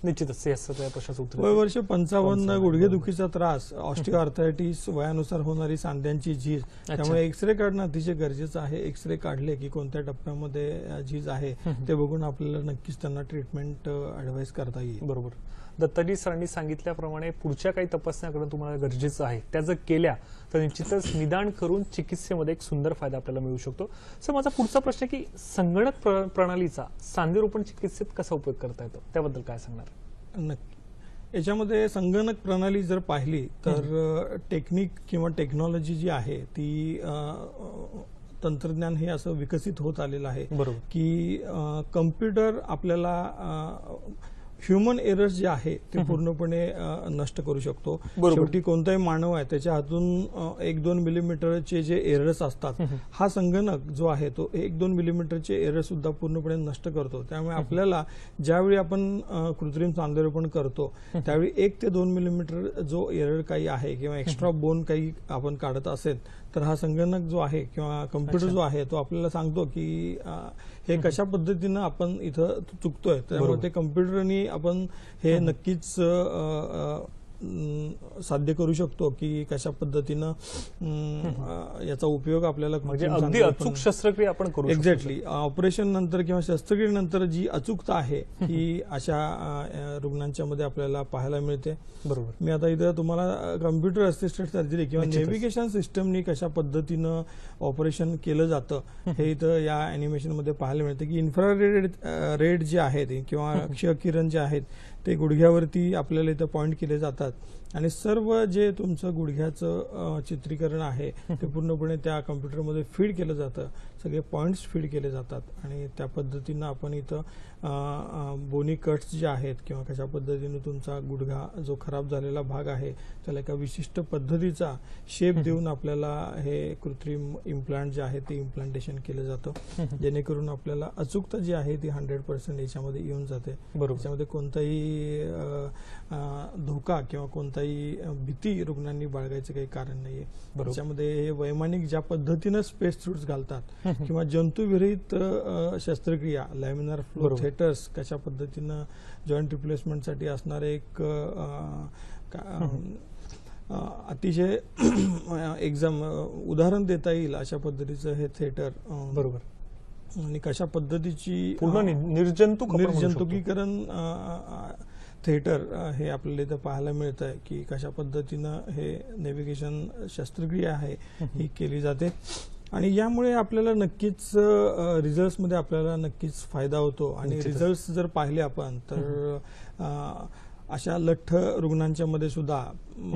निश्चितच त्या प्रश्नाचं उत्तर. वय वर्ष 55, गुडघेदुखीचा त्रास, ऑस्टिओआर्थरायटिस, वयानुसार होणारी सांध्यांची झीज, त्यामुळे एक्सरे काढणं अतिशय गरजेचं आहे. एक्सरे काढले की कोणत्या टप्प्यामध्ये झीज आहे ते बघून आपल्याला नक्कीच त्यांना ट्रीटमेंट ऍडवाइस करता येईल. बरोबर. दत्ताजी सरांनी सांगितल्याप्रमाणे पुढच्या काही तपासण्या करणं तुम्हाला गरजेचं आहे. त्या जर केल्या तर निश्चितच निदान करून चिकित्सेमध्ये एक सुंदर फायदा आपल्याला मिळू शकतो. सर, माझा पुढचा प्रश्न आहे की संगणक प्रणालीचा सांधेरोपण चिकित्सेत कसा उपयोग करता येतो, त्याबद्दल काय सांगणार? नक्की. याच्यामध्ये संगणक प्रणाली जर पाहिली तर टेक्निक किंवा टेक्नॉलॉजी जी आहे ती तंत्रज्ञान हे असं विकसित होत आलेलं आहे की कम्प्युटर आपल्याला ह्युमन एरर्स जे आहे ते पूर्णपणे नष्ट करू शकतो. शेवटी कोणताही मानव आहे त्याच्या हातून 1-2 मिलीमीटरचे जे एरर्स असतात, हा संगणक जो आहे तो 1-2 मिलीमीटरचे एरर सुद्धा पूर्णपणे नष्ट करतो. त्यामुळे आपल्याला ज्यावेळी आपण कृत्रिम सांधेरोपण करतो त्यावेळी 1 ते 2 मिलीमीटर जो एरर काही आहे किंवा एक्स्ट्रा बोन काही आपण काढत असेल तर हा संगणक जो आहे किंवा कम्प्युटर जो आहे तो आपल्याला सांगतो की हे कशा पद्धतीनं आपण इथं चुकतोय. त्यामुळे ते कम्प्युटरनी आपण हे नक्कीच साध्य करू शकतो की कशा पद्धतीनं याचा उपयोग आपल्याला म्हणजे अगदी अचूक शस्त्रक्रिया आपण करू. एक्झॅक्टली. ऑपरेशन नंतर किंवा शस्त्रक्रियेनंतर जी अचूकता आहे ही अशा रुग्णांच्या मध्ये आपल्याला पाहायला मिळते. बरोबर. मी आता इथं तुम्हाला कम्प्युटर असिस्टेड सर्जरी किंवा नेव्हिगेशन सिस्टमनी कशा पद्धतीनं ऑपरेशन केलं जातं हे इथं या अॅनिमेशन मध्ये पाहायला मिळते की इन्फ्रारेड जे आहेत किंवा क्ष किरण जे आहेत ते गुडघ्यावरती आपल्याला इथं पॉइंट केले जातात आणि सर्व जे तुमचं गुडघ्याचं चित्रीकरण आहे ते पूर्णपणे त्या कम्प्युटरमध्ये फीड केलं जातं. सगळे पॉइंट्स फीड केले जातात आणि त्या पद्धतीनं आपण इथं बोनी कट्स जे आहेत किंवा कशा पद्धतीने तुमचा गुडघा जो खराब झालेला भाग आहे त्याला एका विशिष्ट पद्धतीचा शेप देऊन आपल्याला हे कृत्रिम इम्प्लांट जे आहे ते इम्प्लांटेशन केलं जातं, जेणेकरून आपल्याला अचूकता जी आहे ती 100% याच्यामध्ये येऊन जाते. याच्यामध्ये कोणताही धोका किंवा कोणताही भीती रुग्णांनी बाळगायचं काही कारण नाहीये. त्याच्यामध्ये हे वैमानिक ज्या पद्धतीनं स्पेस सूट्स घालतात किंवा जंतुविरहित शस्त्रक्रिया लॅमिनार फ्लो थिएटर्स कशा पद्धतीनं जॉईंट रिप्लेसमेंटसाठी असणारे एक अतिशय एक्झाम उदाहरण देता येईल अशा पद्धतीचं हे थिएटर आणि कशा पद्धतीची निर्जंतुकीकरण थिएटर हे आपल्याला इथं पाहायला मिळत आहे की कशा पद्धतीनं हे नेव्हिगेशन शस्त्रक्रिया आहे ही केली जाते. आणि यामुळे आपल्याला नक्कीच रिझल्ट्समध्ये आपल्याला नक्कीच फायदा होतो. आणि रिझल्ट्स जर पाहिले आपण तर अशा लठ्ठ रुग्णांच्या मध्ये सुद्धा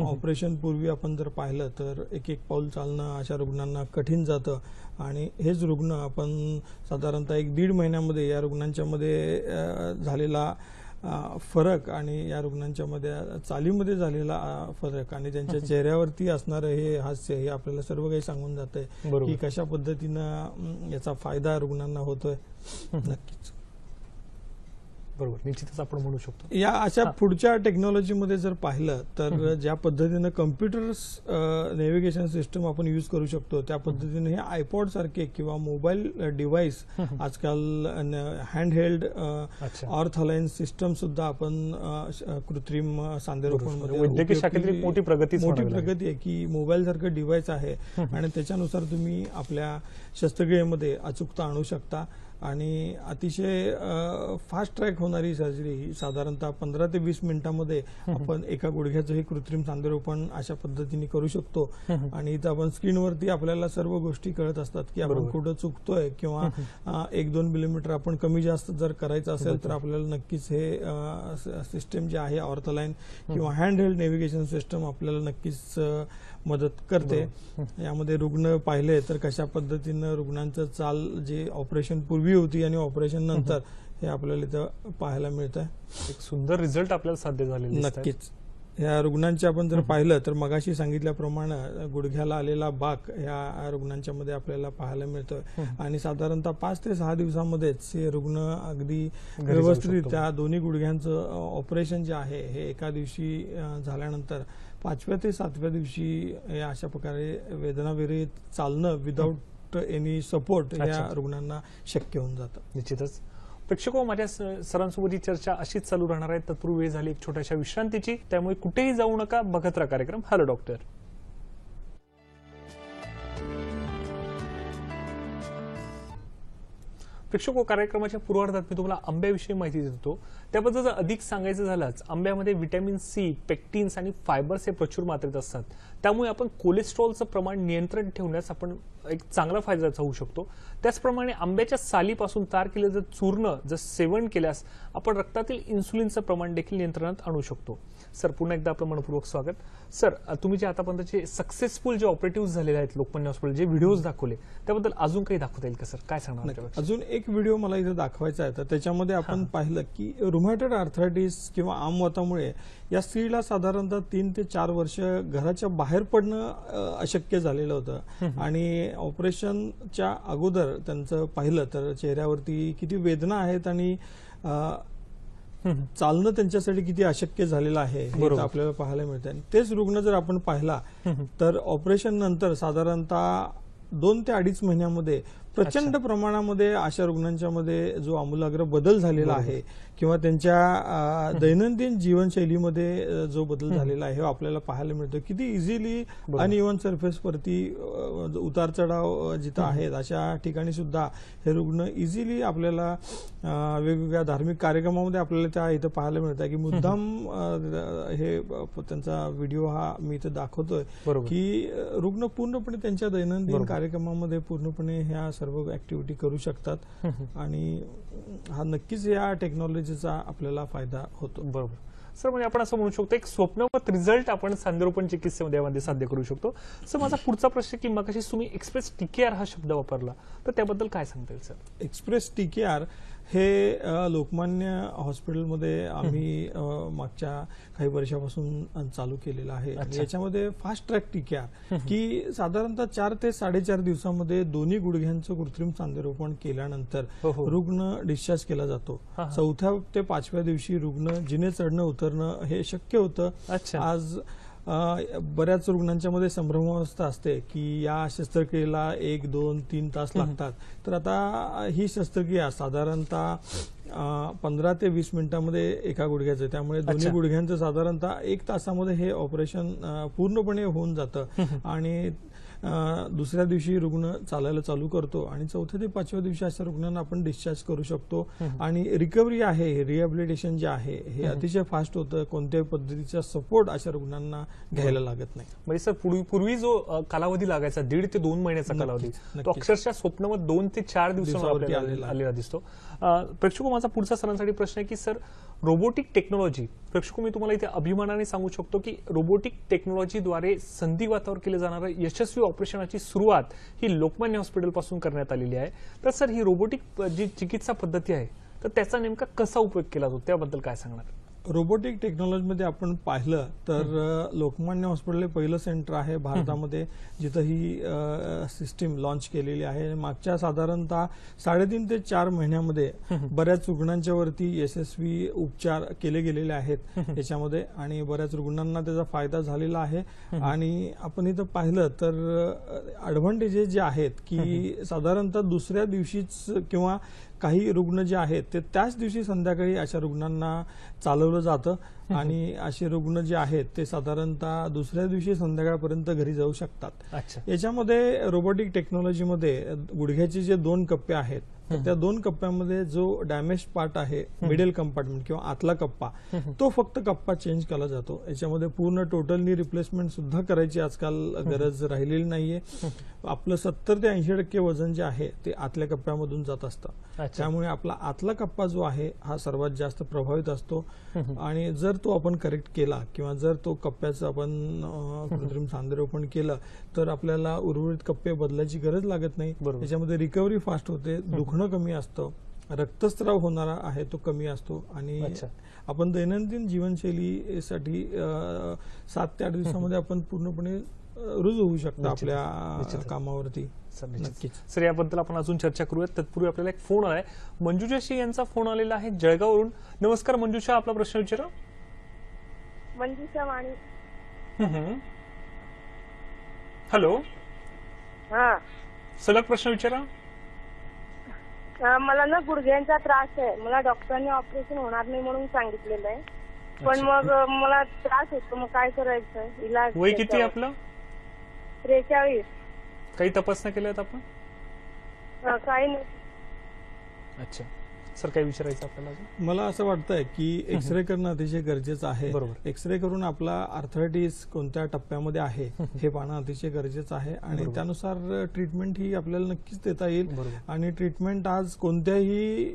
ऑपरेशन पूर्वी आपण जर पाहिलं तर एक पाऊल चालणं अशा रुग्णांना कठीण जातं आणि हेच रुग्ण आपण साधारणतः 1-1.5 महिन्यामध्ये या रुग्णांच्या मध्ये झालेला फरक आणि या रुग्णांच्या मध्ये चालीमध्ये झालेला फरक आणि त्यांच्या चेहऱ्यावरती असणारं हे हास्य हे आपल्याला सर्व काही सांगून जातंय की कशा पद्धतीनं याचा फायदा रुग्णांना होतोय. नक्कीच बरोबर, निश्चितच आपण म्हणू शकतो. या अशा पुढच्या टेक्नॉलॉजीमध्ये जर पाहिलं तर ज्या पद्धतीनं कम्प्युटर्स नेव्हिगेशन सिस्टम आपण यूज करू शकतो त्या पद्धतीने हे आयपॉड सारखे किंवा मोबाईल डिव्हाइस आजकाल हँडहेल्ड ऑर्थोलाइन सिस्टम सुद्धा आपण कृत्रिम सांधेरोपणमध्ये वैद्यकीय शाखेतील मोठी प्रगती आहे की मोबाईल सारखं डिव्हाइस आहे आणि त्याच्यानुसार तुम्ही आपल्या शस्त्रक्रियेमध्ये अचूकता आणू शकता. आणि अतिशय फास्ट ट्रॅक होणारी सर्जरी ही साधारणतः 15 ते 20 मिनिटांमध्ये आपण एका गुडघ्याचं हे कृत्रिम सांधेरोपण अशा पद्धतीने करू शकतो. आणि इथं आपण स्क्रीनवरती आपल्याला सर्व गोष्टी कळत असतात की आपण कुठं चुकतोय किंवा 1-2 मिलीमीटर आपण कमी जास्त जर करायचं असेल तर आपल्याला नक्कीच हे सिस्टम जे आहे ऑर्थोलाइन किंवा हँडहेल्ड नेव्हिगेशन सिस्टम आपल्याला नक्कीच मदत करते. यामध्ये रुग्ण पाहिले तर कशा पद्धतीनं रुग्णांचं चाल जे ऑपरेशन पूर्वी होती आणि ऑपरेशन नंतर हे आपल्याला इथं पाहायला मिळत आहे. एक सुंदर रिझल्ट आपल्याला साध्य झालेले. नक्कीच या रुग्णांचे आपण जर पाहिलं तर मगाशी सांगितल्याप्रमाणे गुडघ्याला आलेला बाक या रुग्णांच्या मध्ये आपल्याला पाहायला मिळतोय आणि साधारणतः 5 ते 6 दिवसांमध्येच हे रुग्ण अगदी व्यवस्थित त्या दोन्ही गुडघ्यांचं ऑपरेशन जे आहे हे एका दिवशी झाल्यानंतर 5व्या ते 7व्या दिवशी अशा प्रकारे वेदनाविरहित चालणं विदाऊट एनी सपोर्ट या रुग्णांना शक्य होऊन जातं. निश्चितच प्रेक्षको, माझ्या सरांसोबत ही चर्चा अशीच चालू राहणार आहे. तत्पूर्वी वेळ झाली एक छोट्याशा विश्रांतीची, त्यामुळे कुठेही जाऊ नका, बघत राहा कार्यक्रम हॅलो डॉक्टर. प्रेक्षको, कार्यक्रमाच्या पूर्वार्धात मी तुम्हाला आंब्याविषयी माहिती देत होतो. त्याबद्दल जर अधिक सांगायचं झालंच, आंब्यामध्ये व्हिटॅमिन सी, पेक्टिन्स आणि फायबर्स हे प्रचूर मात्रेत असतात. त्यामुळे आपण कोलेस्ट्रॉलचं प्रमाण नियंत्रण ठेवण्यास आपण एक चांगला फायद्याचा होऊ शकतो. त्याचप्रमाणे आंब्याच्या सालीपासून तयार केलेलं जर चूर्ण जर सेवन केल्यास आपण रक्तातील इन्सुलिनचं प्रमाण देखील नियंत्रणात आणू शकतो. सर, पुन्हा एकदा आपलं मनपूर्वक स्वागत. सर, तुम्ही जे आतापर्यंतचे सक्सेसफुल जे ऑपरेटिव्ह झालेले आहेत लोकमान्य हॉस्पिटल, जे व्हिडिओज दाखवले त्याबद्दल अजून काही दाखवता येईल का सर? काय सांगणार? अजून एक व्हिडिओ मला इथे दाखवायचा आहे. तर त्याच्यामध्ये आपण पाहिलं की रुमॅटॉइड आर्थरायटिस किंवा आमवातामुळे या स्त्रीला साधारणतः 3 ते 4 वर्ष घराच्या बाहेर पडणं अशक्य झालेलं होतं आणि ऑपरेशनच्या अगोदर त्यांचं पाहिलं तर चेहऱ्यावरती किती वेदना आहेत आणि चालणं त्यांच्यासाठी किती अशक्य झालेलं आहे हे आपल्याला पाहायला मिळतं. तेच रुग्ण जर आपण पाहिला तर ऑपरेशन नंतर साधारणतः 2 ते 2.5 महिन्यामध्ये प्रचंड प्रमाणामध्ये अशा रुग्णांच्या मध्ये जो आमूलाग्र बदल झालेला आहे किंवा त्यांच्या दैनंदिन जीवनशैलीमध्ये जो बदल झालेला आहे हे आपल्याला पाहायला मिळतो. किती इझिली अनइव्हन सरफेसवरती उतार चढाव जिथं आहेत अशा ठिकाणी सुद्धा हे रुग्ण इझिली आपल्याला वेगवेगळ्या धार्मिक कार्यक्रमामध्ये आपल्याला त्या इथं पाहायला मिळतं की मुद्दाम हे त्यांचा व्हिडिओ हा मी इथं दाखवतोय की रुग्ण पूर्णपणे त्यांच्या दैनंदिन कार्यक्रमामध्ये पूर्णपणे ह्या सर्व ऍक्टिव्हिटी करू शकतात आणि हा नक्कीच या टेक्नॉलॉजीचा आपल्याला फायदा होतो. बरोबर. सर म्हणजे आपण असं म्हणू शकतो एक स्वप्नवत रिझल्ट आपण सांधेरोपण चिकित्सेमध्ये साध्य करू शकतो. सर माझा पुढचा प्रश्न की मगाशी तुम्ही एक्सप्रेस TKR हा शब्द वापरला, तर त्याबद्दल काय सांगता येईल सर? एक्सप्रेस TKR हे लोकमान्य हॉस्पिटलमध्ये आम्ही मागच्या काही वर्षापासून चालू केलेलं आहे. याच्यामध्ये फास्ट ट्रॅक TKR की साधारणतः 4 ते 4.5 दिवसामध्ये दोन्ही गुडघ्यांचं कृत्रिम सांधेरोपण केल्यानंतर रुग्ण डिस्चार्ज केला जातो. 4थ्या ते 5व्या दिवशी रुग्ण जिने चढणं उतरणं हे शक्य होतं. आज बऱ्याच रुग्णांच्या मध्ये संभ्रमावस्था असते की या शस्त्रक्रियेला 1, 2, 3 तास लागतात. तर आता ही शस्त्रक्रिया साधारणतः 15 ते 20 मिनिटांमध्ये एका गुडघ्याचं, त्यामुळे दोन्ही गुडघ्यांचं साधारणतः 1 तासामध्ये हे ऑपरेशन पूर्णपणे होऊन जातं आणि दुसऱ्या दिवशी रुग्ण चालायला चालू करतो आणि 4थ्या ते 5व्या दिवशी अशा रुग्णांना आपण डिस्चार्ज करू शकतो. आणि रिकव्हरी आहे, रिहॅबिलिटेशन जे आहे हे अतिशय फास्ट होतं. कोणत्याही पद्धतीचा सपोर्ट अशा रुग्णांना घ्यायला लागत नाही. म्हणजे सर पूर्वी जो कालावधी लागायचा 1.5 ते 2 महिन्याचा कालावधी, तो अक्षरशः स्वप्नवत 2 ते 4 दिवसांवरती आलेला दिसतो. प्रेक्षको माझा पुढचा सरांसाठी प्रश्न आहे की सर रोबोटिक टेक्नॉलॉजी, प्रेक्षको मी तुम्हाला इथे अभिमानाने सांगू शकतो की रोबोटिक टेक्नॉलॉजीद्वारे संधिवातावर केले जाणारं यशस्वी ऑपरेशनाची सुरुवात ही लोकमान्य हॉस्पिटल पासून करण्यात आलेली आहे. तर सर ही रोबोटिक जी चिकित्सा पद्धती आहे तर त्याचा नेमका कसा उपयोग केला जातो त्याबद्दल काय सांगणार? रोबोटिक टेक्नॉलॉजीमध्ये आपण पाहिलं तर लोकमान्य हॉस्पिटल हे पहिलं सेंटर आहे भारतामध्ये जिथं ही सिस्टीम लॉन्च केलेली आहे. मागच्या साधारणतः 3.5 ते 4 महिन्यामध्ये बऱ्याच रुग्णांच्या वरती यशस्वी उपचार केले गेलेले आहेत याच्यामध्ये आणि बऱ्याच रुग्णांना त्याचा फायदा झालेला आहे. आणि आपण इथं पाहिलं तर ॲडव्हान्टेजेस जे आहेत की साधारणतः दुसऱ्या दिवशीच किंवा काही रुग्ण जे आहेत ते त्याच दिवशी संध्याकाळी अशा रुग्णांना चालवलं जातं आणि असे रुग्ण जे आहेत ते साधारणतः दुसऱ्या दिवशी संध्याकाळपर्यंत घरी जाऊ शकतात. याच्यामध्ये रोबोटिक टेक्नॉलॉजीमध्ये गुडघ्याचे जे 2 कप्पे आहेत तर त्या 2 कप्प्यामध्ये जो डॅमेज पार्ट आहे मिडल कंपार्टमेंट किंवा आतला कप्पा तो फक्त कप्पा चेंज केला जातो. याच्यामध्ये पूर्ण टोटल नी रिप्लेसमेंट सुद्धा करायची आजकाल गरज राहिलेली नाहीये. आपलं 70 ते 80% वजन जे आहे ते आतल्या कप्प्यामधून जात असतं. त्यामुळे आपला आतला कप्पा जो आहे हा सर्वात जास्त प्रभावित असतो आणि जर तो आपण करेक्ट केला किंवा जर तो कप्प्याचं आपण कृत्रिम सांधेरोपण केलं तर आपल्याला उर्वरित कप्पे बदलायची गरज लागत नाही. याच्यामध्ये रिकव्हरी फास्ट होते, दुखणं कमी असतं, रक्तस्राव होणारा आहे तो कमी असतो आणि आपण दैनंदिन जीवनशैलीसाठी 7 ते 8 दिवसामध्ये आपण पूर्णपणे रुजू होऊ शकतो आपल्या कामावरती. नक्कीच सर याबद्दल आपण अजून चर्चा करूयात. तत्पूर्वी आपल्याला एक फोन आलाय, मंजुषा यांचा फोन आलेला आहे जळगाववरून. नमस्कार मंजुषा, आपला प्रश्न विचारा. मंजुषा वाणी. हॅलो, हा सलग प्रश्न विचारा. मला ना गुडघ्यांचा त्रास आहे. मला डॉक्टरांनी ऑपरेशन होणार नाही म्हणून सांगितलेलं आहे, पण मग मला त्रास होतो. मग काय करायचं इलाज? वय किती आपलं? 43. काही तपासण्या केल्यात आपण? काही नाही. अच्छा सर, काय विचारायचं आपल्याला? मला असं वाटतंय की एक्सरे करणं अतिशय गरजेचं आहे. एक्सरे करून आपला आर्थरायटिस कोणत्या टप्प्यामध्ये आहे हे पाहणं अतिशय गरजेचं आहे आणि त्यानुसार ट्रीटमेंट ही आपल्याला नक्कीच देता येईल. आणि ट्रीटमेंट आज कोणत्याही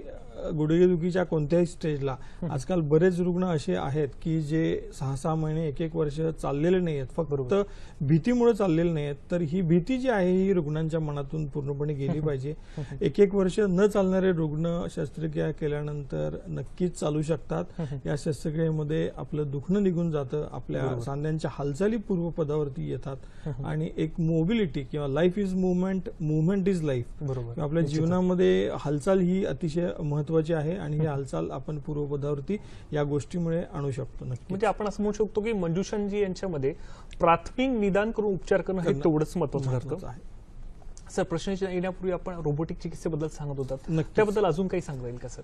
गुडघेदुखीच्या कोणत्याही स्टेजला आजकाल बरेच रुग्ण असे आहेत की जे 6-6 महिने 1-1 वर्ष चाललेले नाहीयेत, फक्त भीतीमुळे चाललेले नाहीयेत. तर ही भीती जी आहे ही रुग्णांच्या मनातून पूर्णपणे गेली पाहिजे. 1-1 वर्ष न चालणारे रुग्ण शस्त्रक्रिया केल्यानंतर नक्कीच चालू शकतात. या शस्त्रक्रियेमध्ये आपलं दुखणं निघून जातं, आपल्या सांध्यांच्या हालचाली पूर्वपदावरती येतात आणि एक मोबिलिटी किंवा life is movement, movement is life. आपल्या जीवनामध्ये हालचाल ही अतिशय महत्वाची आहे आणि ही हालचाल आपण पूर्वपदावरती या गोष्टीमुळे आणू शकतो. म्हणजे आपण असं म्हणू शकतो की मंजुषाजी यांच्यामध्ये प्राथमिक निदान करून उपचार करणं हे तेवढंच महत्वाचं ठरतं. सर प्रश्न येण्यापूर्वी आपण रोबोटिक चिकित्सेबद्दल सांगत होतात, त्याबद्दल अजून काही सांगता येईल का सर?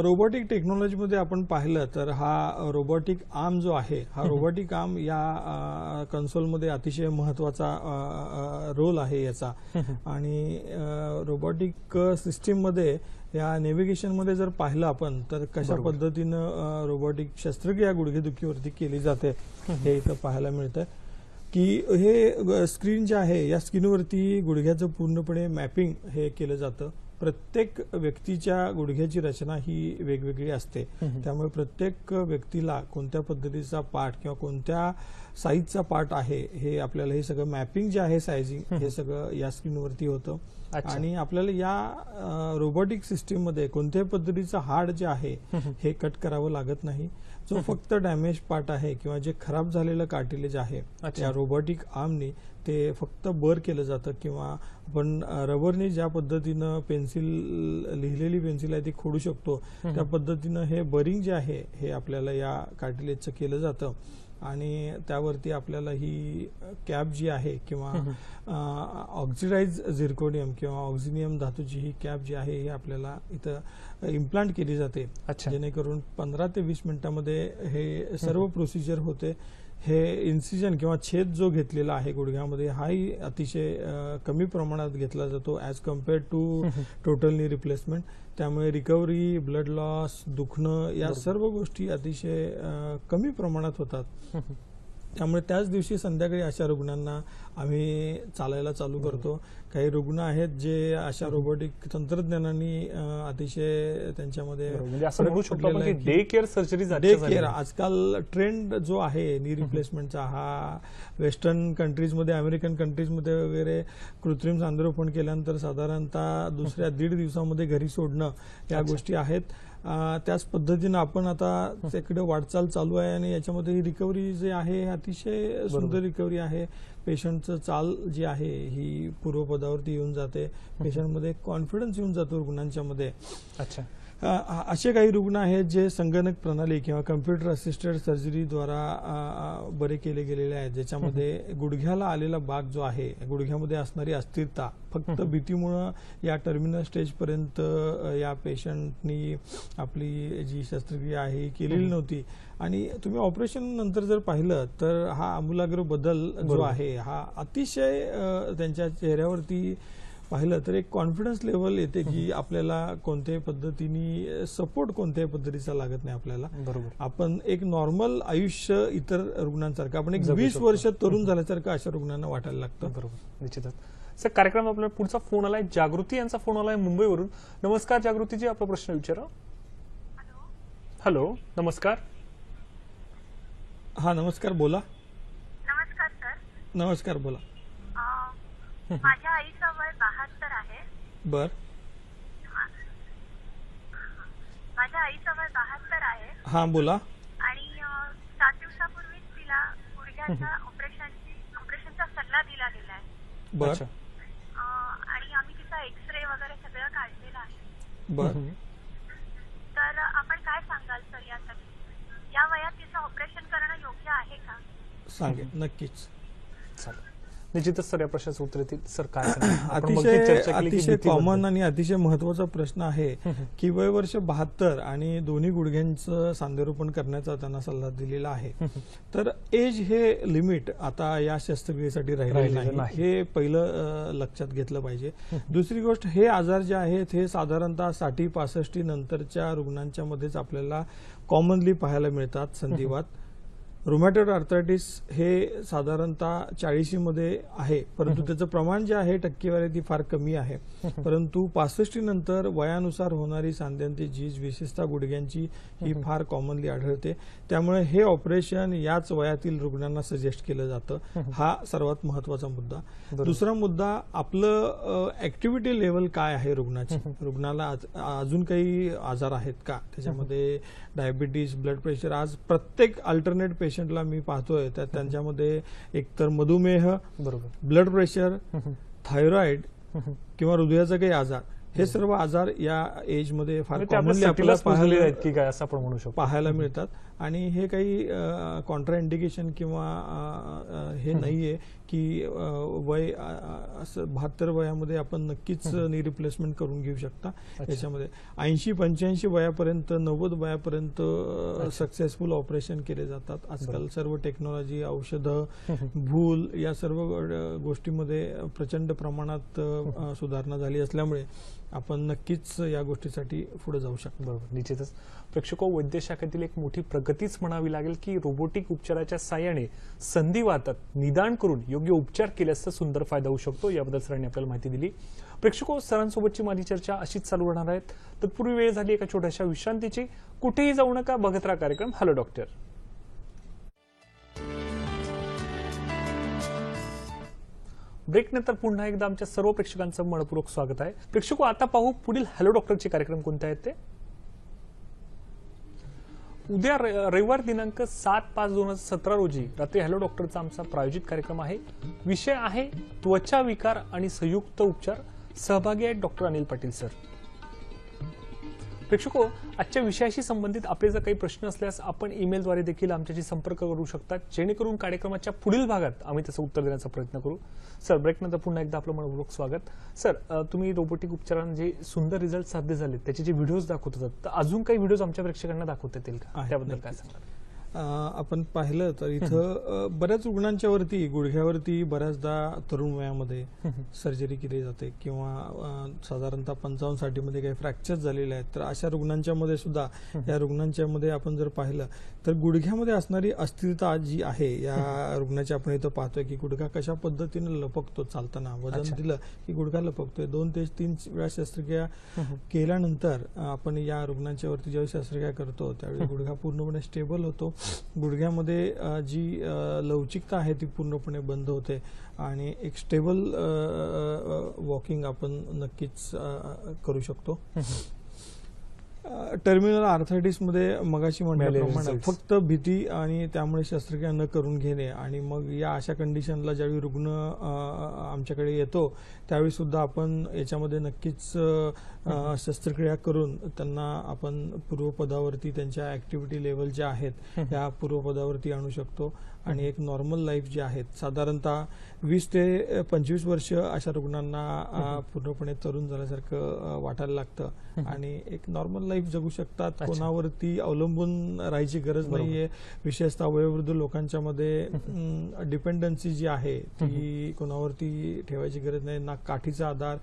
रोबोटिक टेक्नॉलॉजीमध्ये आपण पाहिलं तर हा रोबोटिक आर्म जो आहे हा रोबोटिक आर्म या कन्सोलमध्ये अतिशय महत्वाचा रोल आहे याचा. आणि रोबोटिक सिस्टीममध्ये या नेव्हिगेशन मध्ये जर पाहिलं आपण तर कशा पद्धतीनं रोबोटिक शस्त्रक्रिया गुडघेदुखीवरती केली जाते हे इथं पाहायला मिळतं की हे स्क्रीन जे आहे या स्क्रीनवरती गुडघ्याचं पूर्णपणे मॅपिंग हे केलं जातं प्रत्येक व्यक्तीच्या गुडघ्याची रचना ही वेगवेगळी असते. त्यामुळे प्रत्येक व्यक्तीला कोणत्या पद्धतीचा पार्ट किंवा कोणत्या साईजचा पार्ट आहे हे आपल्याला हे सगळं मॅपिंग जे आहे सायझिंग हे सगळं या स्क्रीनवरती होतं. आणि आपल्याला या रोबोटिक सिस्टीम मध्ये कोणत्याही पद्धतीचं हाड जे आहे हे कट करावं लागत नाही. जो फक्त डॅमेज पार्ट आहे किंवा जे खराब झालेलं कार्टिलेज आहे त्या रोबोटिक आर्मनी ते फक्त बर केलं जातं किंवा आपण रबरने ज्या पद्धतीनं पेन्सिल लिहिलेली पेन्सिल आहे ती खोडू शकतो त्या पद्धतीनं हे बरिंग जे आहे हे आपल्याला या कार्टिलेजचं केलं जातं. आणि त्यावरती आपल्याला ही कॅप जी आहे किंवा ऑक्सिडाइज झिरकोनियम किंवा ऑक्झिनियम धातूची ही कॅप जी आहे ही आपल्याला इथं इम्प्लांट केली जाते. जेणेकरून 15 ते 20 मिनिटांमध्ये हे सर्व प्रोसिजर होते. हे इन्सिजन किंवा छेद जो घेतलेला आहे गुडघ्यामध्ये हाही अतिशय कमी प्रमाणात घेतला जातो as compared to total knee replacement. त्यामुळे रिकव्हरी, ब्लड लॉस, दुखणं या सर्व गोष्टी अतिशय कमी प्रमाणात होतात. त्यामुळे त्याच दिवशी संध्याकाळी अशा रुग्णांना आम्ही चालायला चालू करतो. काही रुग्ण आहेत जे अशा रोबोटिक तंत्रज्ञानाने अतिशय त्यांच्यामध्ये day care surgery day care आजकाल ट्रेंड जो आहे नी रिप्लेसमेंटचा हा वेस्टर्न कंट्रीजमध्ये अमेरिकन कंट्रीजमध्ये वगैरे कृत्रिम सांधेरोपण केल्यानंतर साधारणतः दुसऱ्या 1.5 दिवसामध्ये घरी सोडणं या गोष्टी आहेत. त्याच पद्धतीनं आपण आता तिकडे वाटचाल चालू आहे आणि याच्यामध्ये ही रिकव्हरी जे आहे अतिशय सुंदर रिकव्हरी आहे. पेशंटचं चाल जी आहे ही पूर्वपदावरती येऊन जाते. पेशंटमध्ये कॉन्फिडन्स येऊन जातो रुग्णांच्या मध्ये. असे काही रुग्ण आहेत जे संगणक प्रणाली किंवा कम्प्युटर असिस्टेड सर्जरीद्वारा बरे केले गेलेले आहेत, ज्याच्यामध्ये गुडघ्याला आलेला बाग जो आहे, गुडघ्यामध्ये असणारी अस्थिरता फक्त भीतीमुळं या टर्मिनल स्टेजपर्यंत या पेशंटनी आपली जी शस्त्रक्रिया आहे केलेली नव्हती. आणि तुम्ही ऑपरेशन नंतर जर पाहिलं तर हा आमूलाग्र बदल जो आहे हा अतिशय त्यांच्या चेहऱ्यावरती पाहिलं तर एक कॉन्फिडन्स लेवल येते की आपल्याला कोणत्याही पद्धतीने सपोर्ट कोणत्याही पद्धतीचा लागत नाही आपल्याला. आपण एक नॉर्मल आयुष्य इतर रुग्णांसारखं आपण एक 20 वर्ष तरुण झाल्यासारखं अशा रुग्णांना वाटायला लागतं. बरोबर, निश्चितच. सर, कार्यक्रम आपल्याला पुढचा फोन आलाय, जागृती यांचा फोन आलाय मुंबईवरून. नमस्कार जागृतीजी, आपला प्रश्न विचारा. हॅलो, नमस्कार. हा नमस्कार, बोला. नमस्कार सर. नमस्कार, बोला. माझ्या आईचं वय 72 आहे. बर. माझ्या आईचं वय 72 आहे. हा, बोला. आणि 7 दिवसापूर्वीच तिला गुडघ्याच्या ऑपरेशनचा सल्ला दिला गेला आहे. बर. आणि आम्ही तिचा एक्सरे वगैरे सगळं काढलेलं आहे. बर. तर आपण काय सांगाल सर यासाठी? या वयात तिचं ऑपरेशन करणं योग्य आहे का? सांगेल, नक्कीच. चालेल, निश्चितच सर या प्रश्नाचं उत्तर देतील. सर, काय अतिशय कॉमन आणि अतिशय महत्वाचा प्रश्न आहे की वय वर्ष 72 आणि दोन्ही गुडघ्यांचं सांधेरोपण करण्याचा त्यांना सल्ला दिलेला आहे. तर एज हे लिमिट आता या शस्त्रक्रियेसाठी राहिलेलं नाही, हे पहिलं लक्षात घेतलं पाहिजे. दुसरी गोष्ट, हे आजार जे आहेत हे साधारणतः 60-65 नंतरच्या रुग्णांच्या मध्येच आपल्याला कॉमनली पाहायला मिळतात. संधिवात, रुमॅटॉइड आर्थरायटिस हे साधारणतः 40 मध्ये आहे, परंतु त्याचं प्रमाण जे आहे टक्केवारी ती फार कमी आहे. परंतु 65 नंतर वयानुसार होणारी सांध्यांची झीज, विशेषतः गुडघ्यांची, ही फार कॉमनली आढळते. त्यामुळे हे ऑपरेशन याच वयातील रुग्णांना सजेस्ट केलं जातं. हा सर्वात महत्वाचा मुद्दा. दुसरा मुद्दा, आपलं ऍक्टिव्हिटी लेवल काय आहे रुग्णाची, रुग्णाला अजून काही आजार आहेत का, त्याच्यामध्ये डायबिटीज, ब्लड प्रेशर. आज प्रत्येक अल्टरनेट पेशंटला मी पाहतोय तर त्यांच्यामध्ये एकतर मधुमेह, ब्लड प्रेशर, थायरॉइड किंवा हृदयाचा काही आजार, हे सर्व आजार या एज मध्ये फार कॉमनली आपल्याला पाहायला मिळतात. आणि हे काही कॉन्ट्रा इंडिकेशन किंवा हे नाहीये की वय 72 वयामध्ये आपण नक्कीच नी रिप्लेसमेंट करून घेऊ शकता. याच्यामध्ये 80-85 वयापर्यंत, 90 वयापर्यंत सक्सेसफुल ऑपरेशन केले जातात. आजकाल सर्व टेक्नॉलॉजी, औषधं, भूल या सर्व गोष्टीमध्ये प्रचंड प्रमाणात सुधारणा झाली असल्यामुळे आपण नक्कीच या गोष्टीसाठी पुढे जाऊ शकतो. बरोबर, निश्चितच. प्रेक्षको, वैद्यशाखेतील एक मोठी प्रगतीच म्हणावी लागेल की रोबोटिक उपचाराच्या साहाय्याने संधिवातात निदान करून योग्य उपचार केल्यास सुंदर फायदा होऊ शकतो. याबद्दल सरांनी आपल्याला माहिती दिली. प्रेक्षको, सरांसोबतची माझी चर्चा अशीच चालू राहणार आहेत. तत्पूर्वी वेळ झाली एका छोट्याशा विश्रांतीची. कुठेही जाऊ नका, बघत राहा कार्यक्रम हॅलो डॉक्टर. ब्रेकनंतर पुन्हा एकदा आमच्या सर्व प्रेक्षकांचं मनपूर्वक स्वागत आहे. प्रेक्षको, आता पाहू पुढील हॅलो डॉक्टरचे कार्यक्रम कोणते आहेत ते. उद्या रविवार दिनांक 7/5/2017 रोजी रात्री हॅलो डॉक्टरचा आमचा प्रायोजित कार्यक्रम आहे. विषय आहे त्वचा विकार आणि संयुक्त उपचार. सहभागी आहेत डॉक्टर अनिल पाटील सर. प्रेक्षको, आजच्या विषयाशी संबंधित आपले जर काही प्रश्न असल्यास आपण ईमेलद्वारे देखील आमच्याशी संपर्क करू शकतात, जेणेकरून कार्यक्रमाच्या पुढील भागात आम्ही त्याचं उत्तर देण्याचा प्रयत्न करू. सर, ब्रेकनंतर पुन्हा एकदा आपलं मनपूर्वक स्वागत. सर, तुम्ही रोबोटिक उपचारांचे जे सुंदर रिझल्ट साध्य झाले त्याचे जे व्हिडिओज दाखवत होतात, तर अजून काही व्हिडिओज आमच्या प्रेक्षकांना दाखवता येतील का? त्याबद्दल काय सांगणार? आपण पाहिलं तर इथं बऱ्याच रुग्णांच्या वरती गुडघ्यावरती बऱ्याचदा तरुण वयामध्ये सर्जरी केली जाते किंवा साधारणतः 55-60 मध्ये काही फ्रॅक्चर झालेले आहेत. तर अशा रुग्णांच्या मध्ये सुद्धा या रुग्णांच्या मध्ये आपण जर पाहिलं तर गुडघ्यामध्ये असणारी अस्थिरता जी आहे या रुग्णाची आपण इथं पाहतोय की गुडघा कशा पद्धतीने लपकतो चालताना. वजन दिलं की गुडघा लपकतोय. 2 ते 3 वेळा शस्त्रक्रिया केल्यानंतर आपण या रुग्णांच्या वरती ज्यावेळी शस्त्रक्रिया करतो त्यावेळी गुडघा पूर्णपणे स्टेबल होतो. गुडघ्यामध्ये जी लवचिकता आहे ती पूर्णपणे बंद होते आणि एक स्टेबल वॉकिंग आपण नक्कीच करू शकतो. टर्मिनल आर्थरायटिस मध्ये मगाशी म्हटल्याप्रमाणे फक्त भीती आणि त्यामुळे शस्त्रक्रिया न करून घेणे आणि मग या अशा कंडिशनला ज्यावेळी रुग्ण आमच्याकडे येतो त्यावेळी सुद्धा आपण याच्यामध्ये नक्कीच शस्त्रक्रिया करून त्यांना आपण पूर्वपदावरती त्यांच्या ऍक्टिव्हिटी लेवल ज्या आहेत त्या पूर्वपदावरती आणू शकतो आणि एक नॉर्मल लाईफ जी आहेत साधारणतः 20 ते 25 वर्ष अशा रुग्णांना पूर्णपणे तरुण झाल्यासारखं वाटायला लागतं आणि एक नॉर्मल लाईफ जगू शकतात. कोणावरती अवलंबून राहायची गरज नाहीये. विशेषतः वयोवृद्ध लोकांच्या मध्ये डिपेंडन्सी जी आहे ती कोणावरती ठेवायची गरज नाही. ना काठीचा आधार.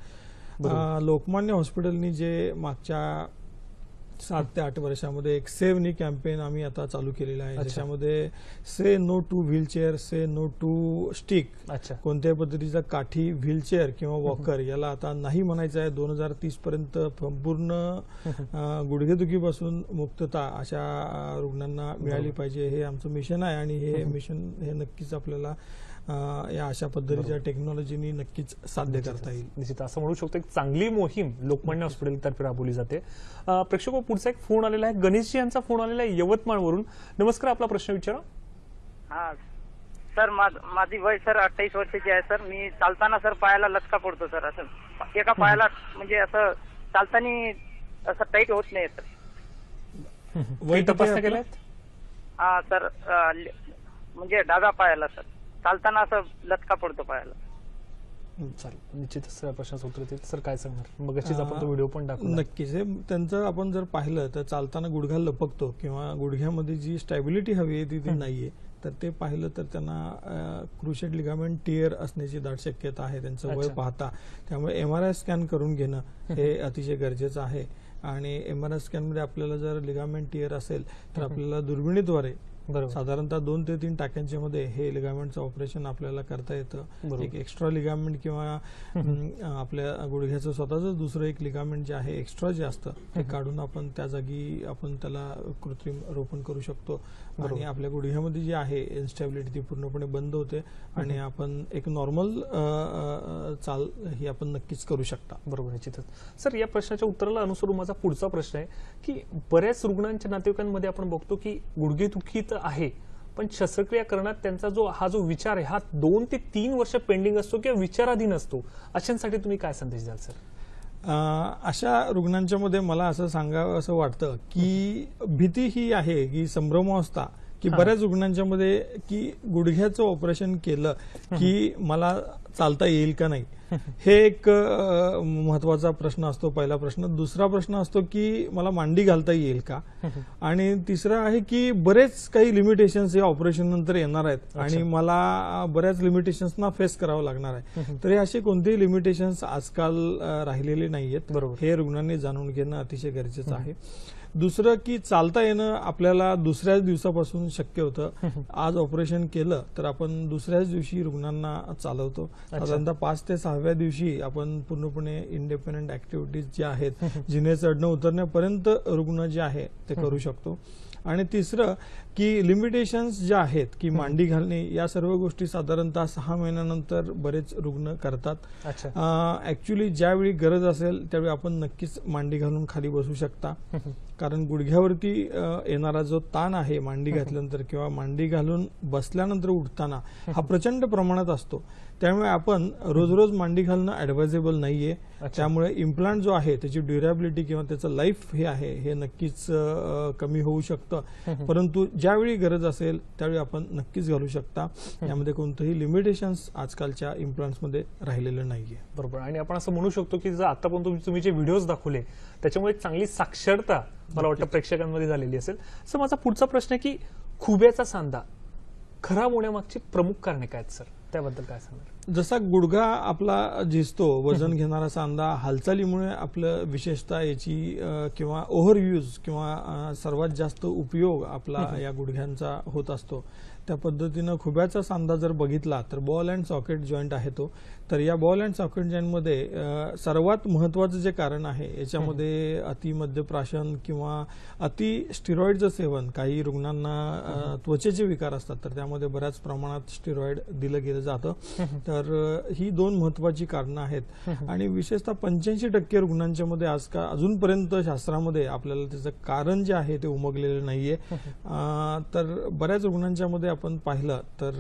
लोकमान्य हॉस्पिटलनी जे मागच्या 7 ते 8 वर्षामध्ये एक सेव्ह नी कॅम्पेन आम्ही आता चालू केलेला आहे. ज्याच्यामध्ये say no to wheelchair, say no to stick. कोणत्याही पद्धतीचा काठी, व्हीलचेअर किंवा वॉकर याला आता नाही म्हणायचं आहे. 2030 पर्यंत संपूर्ण गुडघेदुखीपासून मुक्तता अशा रुग्णांना मिळाली पाहिजे हे आमचं मिशन आहे आणि हे मिशन हे नक्कीच आपल्याला या अशा पद्धतीच्या टेक्नॉलॉजीनी नक्कीच साध्य करता येईल. निश्चित असं म्हणू शकतो एक चांगली मोहीम लोकमान्य हॉस्पिटलतर्फे राबवली जाते. प्रेक्षको, पुढचा एक फोन आलेला आहे. गणेशजी यांचा फोन आलेला आहे यवतमाळवरून. नमस्कार, आपला प्रश्न विचारा. हा सर, माझी वय सर 28 वर्षाची आहे सर. मी चालताना सर पायाला लचका पडतो सर. असं एका पायाला म्हणजे असं चालताना असं टाईट होत नाही सर. वय तपासण्या केल्यात? हा सर, म्हणजे डाव्या पायाला सर चालताना असं लचका पडतो पायाला. चालेल, निश्चितच प्रश्नाचं उत्तर देईल. सर काय सांगणार? मग अशीच आपण तो व्हिडिओ पण टाकू. नक्कीच. त्यांचं आपण जर पाहिलं तर चालताना गुडघा लपकतो किंवा गुडघ्यामध्ये जी स्टॅबिलिटी हवी आहे ती नाहीये. तर ते पाहिलं तर त्यांना क्रुशिएट लिगामेंट टिअर असण्याची दाट शक्यता आहे त्यांचं वय पाहता. त्यामुळे MRI स्कॅन करून घेणं हे अतिशय गरजेचं आहे आणि MRI स्कॅन मध्ये आपल्याला जर लिगामेंट टिअर असेल तर आपल्याला दुर्बिणीद्वारे साधारणतः 2 ते 3 टाक्यांच्या मध्ये हे लिगामेंटचं ऑपरेशन आपल्याला करता येतं. एक एक्स्ट्रा लिगामेंट किंवा आपल्या गुडघ्याचं स्वतःच दुसरं एक लिगामेंट जे आहे एक्स्ट्रा जे असतं ते काढून आपण त्या जागी आपण त्याला कृत्रिम रोपण करू शकतो आणि आपल्या गुडघ्यामध्ये जी आहे इन्स्टॅबिलिटी ती पूर्णपणे बंद होते आणि आपण एक नॉर्मल चाल ही आपण नक्कीच करू शकता. बरोबर, निश्चितच. सर, या प्रश्नाच्या उत्तराला अनुसरून माझा पुढचा प्रश्न आहे की बऱ्याच रुग्णांच्या नातेवाईकांमध्ये आपण बघतो की गुडघेदुखी आहे पण शस्त्रक्रिया करण्यात त्यांचा जो विचार आहे हा 2 ते 3 वर्ष पेंडिंग असतो किंवा विचाराधीन असतो. अशांसाठी तुम्ही काय संदेश द्याल सर? अशा रुग्णांच्या मध्ये मला असं सांगावं असं वाटतं की भीती ही आहे की संभ्रमावस्था की बऱ्याच रुग्णांच्या मध्ये की गुडघ्याचं ऑपरेशन केलं की मला चालता येईल का नाही, हे एक महत्वाचा प्रश्न असतो, पहिला प्रश्न. दुसरा प्रश्न असतो की मला मांडी घालता येईल का, आणि तिसरा आहे की बरेच काही लिमिटेशन्स या ऑपरेशन नंतर येणार आहेत आणि मला बऱ्याच लिमिटेशन्सना फेस करावं लागणार आहे. तर हे असे कोणतेही लिमिटेशन्स आजकाल राहिलेले नाहीयेत. हे रुग्णांनी जाणून घेणं अतिशय गरजेचं आहे. दुसरं की चालता येणं आपल्याला दुसऱ्याच दिवसापासून शक्य होतं. आज ऑपरेशन केलं तर आपण दुसऱ्याच दिवशी रुग्णांना चालवतो. साधारणतः 5 ते 6व्या दिवशी आपण पूर्णपणे इंडिपेंडंट ऍक्टिव्हिटीज ज्या आहेत, जिने चढणं उतरण्यापर्यंत रुग्ण जे आहे ते करू शकतो. आणि तिसरं की लिमिटेशन्स ज्या आहेत की मांडी घालणे, या सर्व गोष्टी साधारणतः 6 महिन्यानंतर बरेच रुग्ण करतात. ऍक्च्युली ज्यावेळी गरज असेल त्यावेळी आपण नक्कीच मांडी घालून खाली बसू शकता, कारण गुडघ्यावरती येणारा जो ताण आहे मांडी घातल्यानंतर किंवा मांडी घालून बसल्यानंतर उठताना हा प्रचंड प्रमाणात असतो. त्यामुळे आपण रोज रोज मांडी घालणं ऍडवायझेबल नाहीये. त्यामुळे इम्प्लांट जो आहे त्याची ड्युरेबिलिटी किंवा त्याचं लाईफ हे आहे हे नक्कीच कमी होऊ शकतं. परंतु ज्यावेळी गरज असेल त्यावेळी आपण नक्कीच घालू शकता. यामध्ये कोणतंही लिमिटेशन्स आजकालच्या इम्प्लांट्समध्ये राहिलेलं नाहीये. बरोबर. आणि आपण असं म्हणू शकतो की जर आतापर्यंत तुम्ही जे व्हिडिओज दाखवले त्याच्यामुळे एक चांगली साक्षरता मला वाटतं प्रेक्षकांमध्ये झालेली असेल. सर, माझा पुढचा प्रश्न आहे की खुब्याचा सांधा खराब होण्यामागची प्रमुख कारणे काय आहेत सर, त्याबद्दल काय सांगणार? जसा गुडघा आपला झिजतो, वजन घेणारा सांधा हालचालीमुळे आपलं विशेषतः याची किंवा ओव्हरयूज किंवा सर्वात जास्त उपयोग आपला या गुडघ्यांचा होत असतो. त्या पद्धतीनं खुब्याचा सांधा जर बघितला तर बॉल अँड सॉकेट जॉईंट आहे तो. तर या बॉल अँड सॉकेट जॉईंटमध्ये सर्वात महत्वाचं जे कारण आहे याच्यामध्ये अति मद्यप्राशन किंवा अति स्टिरॉइडचं सेवन. काही रुग्णांना त्वचेचे विकार असतात तर त्यामध्ये बऱ्याच प्रमाणात स्टिरॉइड दिलं गेलं जातं. तर ही 2 महत्वाची कारणं आहेत. आणि विशेषतः 85% रुग्णांच्या मध्ये अजूनपर्यंत शास्त्रामध्ये आपल्याला त्याचं कारण जे आहे ते उमगलेलं नाहीये. तर बऱ्याच रुग्णांच्या मध्ये आपण पाहिलं तर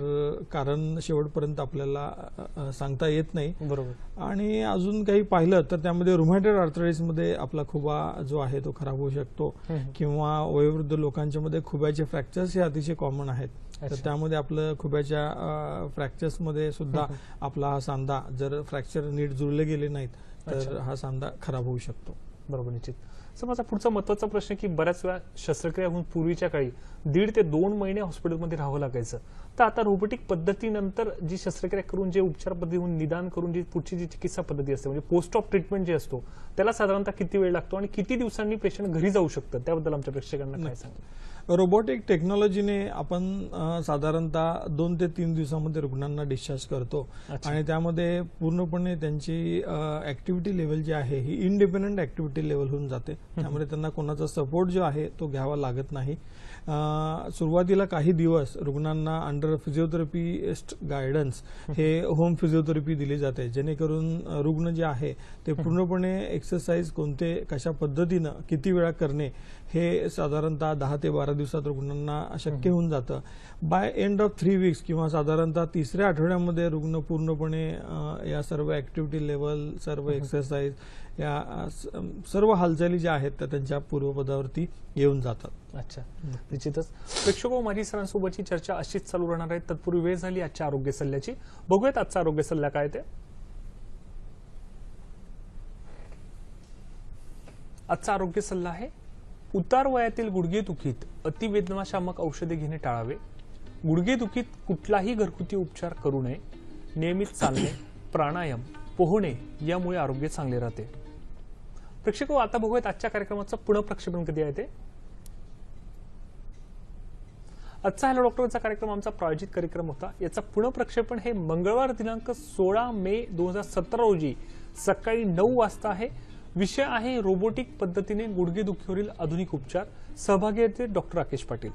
कारण शेवटपर्यंत आपल्याला सांगता येत नाही. बरोबर. आणि अजून काही पाहिलं तर त्यामध्ये रुमॅटॉइड आर्थरायटिस मध्ये आपला खुबा जो आहे तो खराब होऊ शकतो. किंवा वयोवृद्ध लोकांच्या मध्ये खुब्याचे फ्रॅक्चर्स हे अतिशय कॉमन आहेत. तर त्यामध्ये आपलं खुब्याच्या फ्रॅक्चर्स मध्ये सुद्धा आपला हा सांधा जर फ्रॅक्चर नीट जुळले गेले नाहीत तर हा सांधा खराब होऊ शकतो. बरोबर, निश्चित. सर, माझा पुढचा महत्वाचा प्रश्न की बऱ्याच वेळा शस्त्रक्रिया होऊन पूर्वीच्या काळी 1.5 ते 2 महिने हॉस्पिटलमध्ये राहावं लागायचं. तर आता रोबोटिक पद्धतीनंतर जी शस्त्रक्रिया करून जे उपचार पद्धती होऊन निदान करून जी पुढची जी चिकित्सा पद्धती असते म्हणजे पोस्ट ऑफ ट्रीटमेंट जे असतो त्याला साधारणतः किती वेळ लागतो आणि किती दिवसांनी पेशंट घरी जाऊ शकतं, त्याबद्दल आमच्या प्रेक्षकांना काय सांगा? रोबोटिक टेक्नॉलॉजीने आपण साधारणतः 2 ते 3 दिवसामध्ये रुग्णांना डिस्चार्ज करतो. आणि त्यामध्ये पूर्णपणे त्यांची ऍक्टिव्हिटी लेवल जी आहे ही इंडिपेंडंट ऍक्टिव्हिटी लेवल होऊन जाते. त्यामुळे त्यांना कोणाचा सपोर्ट जो आहे तो घ्यावा लागत नाही. सुरुवातीला काही दिवस रुग्णांना अंडर फिजिओथेरपिस्ट गायडन्स हे होम फिजिओथेरपी दिली जाते, जेणेकरून रुग्ण जे आहे ते पूर्णपणे एक्सरसाइज कोणते कशा पद्धतीनं किती वेळा करणे हे साधारणतः 10 ते 12 दिवसात रुग्णांना शक्य होऊन जातं. बाय एंड ऑफ 3 वीक्स किंवा साधारणतः 3ऱ्या आठवड्यामध्ये रुग्ण पूर्णपणे या सर्व ऍक्टिव्हिटी लेवल, सर्व एक्सरसाइज, या सर्व हालचाली ज्या आहेत त्या त्यांच्या पूर्वपदावरती येऊन जातात. अच्छा, निश्चितच. प्रेक्षको, माझी सरांसोबतची चर्चा अशीच चालू राहणार आहे. तत्पूर्वी वेळ झाली आजच्या आरोग्य सल्ल्याची. बघूयात आजचा आरोग्य सल्ला काय ते. आजचा आरोग्य सल्ला आहे उतार वयातील गुडघेदुखीत अतिवेदनाशामक औषधे घेणे टाळावे. गुडघेदुखीत कुठलाही घरगुती उपचार करू नये. नियमित चालणे, प्राणायाम, पोहणे यामुळे आरोग्य चांगले राहते. प्रेक्षको, आता बघूयात आजच्या कार्यक्रमाचं पुनःप्रक्षेपण कधी आहे ते. आजचा हॅलो डॉक्टरचा कार्यक्रम आमचा प्रायोजित कार्यक्रम होता. याचा पुनःप्रक्षेपण हे मंगळवार दिनांक 16 मे 2017 रोजी सकाळी 9 वाजता आहे. विषय आहे रोबोटिक पद्धतीने गुडघेदुखीवरील आधुनिक उपचार. सहभागी आहेत डॉक्टर राकेश पाटील.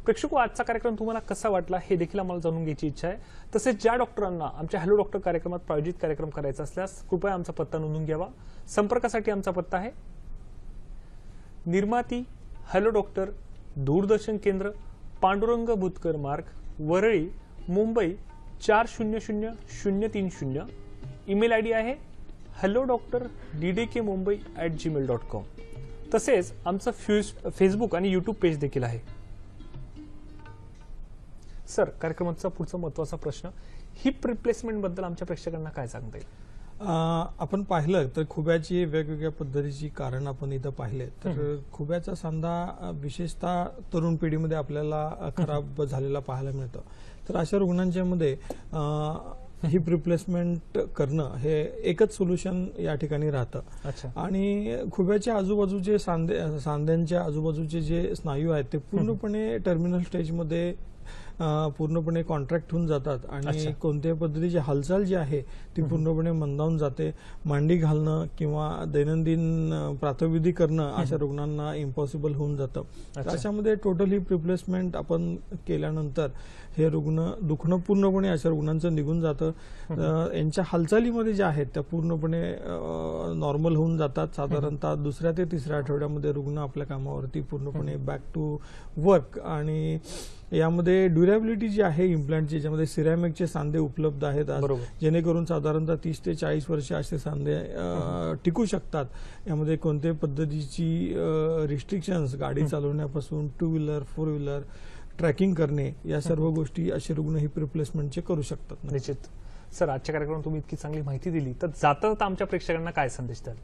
प्रेक्षको, आजचा कार्यक्रम तुम्हाला कसा वाटला हे देखील आम्हाला जाणून घ्यायची इच्छा आहे. तसेच ज्या डॉक्टरांना आमच्या हॅलो डॉक्टर कार्यक्रमात प्रायोजित कार्यक्रम करायचा असल्यास कृपया आमचा पत्ता नोंदवून घ्यावा. संपर्कासाठी आमचा पत्ता आहे निर्माती हॅलो डॉक्टर, दूरदर्शन केंद्र, पांडुरंग भुतकर मार्ग, वरळी, मुंबई 400030. ईमेल आयडी आहे hellodoctor@gmail.com. तसेच आमचं फेसबुक आणि युट्यूब पेज देखील आहे. सर, कार्यक्रमाचा पुढचा महत्वाचा प्रश्न, हिप रिप्लेसमेंट बद्दल आमच्या प्रेक्षकांना काय सांगता येईल? आपण पाहिलं तर खुब्याची वेगवेगळ्या पद्धतीची कारण आपण इथं पाहिले तर खुब्याचा सांधा विशेषतः तरुण पिढीमध्ये आपल्याला खराब झालेला पाहायला मिळतं. तर अशा रुग्णांच्या मध्ये हिप रिप्लेसमेंट करणं हे एकच सोल्युशन या ठिकाणी राहतं. आणि खुब्याच्या आजूबाजूचे सांध्यांच्या आजूबाजूचे जे स्नायू आहेत ते पूर्णपणे टर्मिनल स्टेजमध्ये पूर्णपणे कॉन्ट्रॅक्ट होऊन जातात आणि कोणत्याही पद्धतीची हालचाल जी आहे ती पूर्णपणे मंदावून जाते. मांडी घालणं किंवा दैनंदिन प्रातःविधी करणं अशा रुग्णांना इम्पॉसिबल होऊन जातं. अशामध्ये टोटल हिप रिप्लेसमेंट आपण केल्यानंतर हे रुग्ण दुखणं पूर्णपणे अशा रुग्णांचं निघून जातं. यांच्या हालचालीमध्ये ज्या आहेत त्या पूर्णपणे नॉर्मल होऊन जातात. साधारणतः दुसऱ्या ते तिसऱ्या आठवड्यामध्ये रुग्ण आपल्या कामावरती पूर्णपणे बॅक टू वर्क. आणि यामध्ये ड्युरेबिलिटी जी आहे इम्प्लांटची, ज्यामध्ये सिरॅमिकचे सांधे उपलब्ध आहेत जेणेकरून साधारणतः 30 ते 40 वर्ष असे सांधे टिकू शकतात. यामध्ये कोणत्याही पद्धतीची रिस्ट्रिक्शन्स, गाडी चालवण्यापासून 2 व्हीलर 4 व्हीलर ट्रॅकिंग करणे, या सर्व गोष्टी असे रुग्ण हिप रिप्लेसमेंटचे करू शकतात. निश्चित. सर, आजच्या कार्यक्रमात तुम्ही इतकी चांगली माहिती दिली, तर जाता आमच्या प्रेक्षकांना काय संदेश द्याल?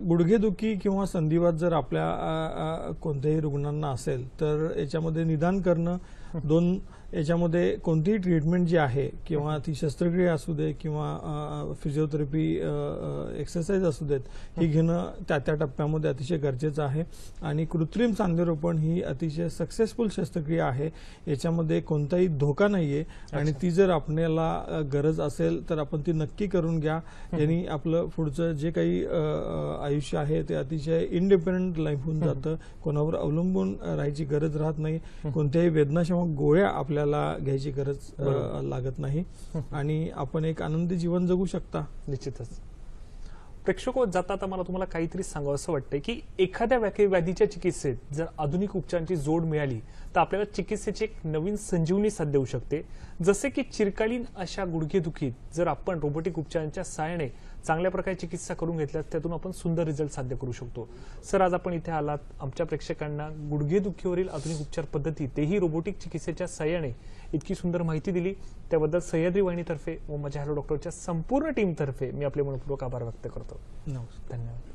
गुडघेदुखी किंवा संधिवात जर आपल्या कोणत्याही रुग्णांना असेल तर याच्यामध्ये निदान करणं, याच्यामध्ये कोणतीही ट्रीटमेंट जी आहे किंवा ती शस्त्रक्रिया असू दे किंवा फिजिओथेरपी एक्सरसाइज असू देत, ही घेणं त्या टप्प्यामध्ये अतिशय गरजेचं आहे. आणि कृत्रिम सांधेरोपण ही अतिशय सक्सेसफुल शस्त्रक्रिया आहे. याच्यामध्ये कोणताही धोका नाहीये आणि ती जर आपल्याला गरज असेल तर आपण ती नक्की करून घ्या. यांनी आपलं पुढचं जे काही आयुष्य आहे ते अतिशय इंडिपेंडंट लाईफ होऊन जातं. कोणावर अवलंबून राहायची गरज राहत नाही. कोणत्याही वेदनाशामक गोळ्या आपल्याला घ्यायची गरज लागत नाही आणि आपण एक आनंदी जीवन जगू शकता. निश्चितच. प्रेक्षको, जाता मला तुम्हाला काहीतरी सांगावं असं वाटतंय की एखाद्या व्याधीच्या चिकित्सेत जर आधुनिक उपचारांची जोड मिळाली तर आपल्याला चिकित्सेची एक नवीन संजीवनी साध्य होऊ शकते. जसे की चिरकालीन अशा गुडघेदुखीत जर आपण रोबोटिक उपचारांच्या सहाय्याने चांगल्या प्रकारे चिकित्सा करून घेतल्यास त्यातून आपण सुंदर रिझल्ट साध्य करू शकतो. सर, आज आपण इथे आलात, आमच्या प्रेक्षकांना गुडघेदुखीवरील आधुनिक उपचार पद्धती, तेही रोबोटिक चिकित्सेच्या सहाय्याने इतकी सुंदर माहिती दिली, त्याबद्दल सह्याद्री वाहिनीतर्फे व माझ्या हॅलो डॉक्टरच्या संपूर्ण टीमतर्फे मी आपले मनपूर्वक आभार व्यक्त करतो. नमस्कार. धन्यवाद.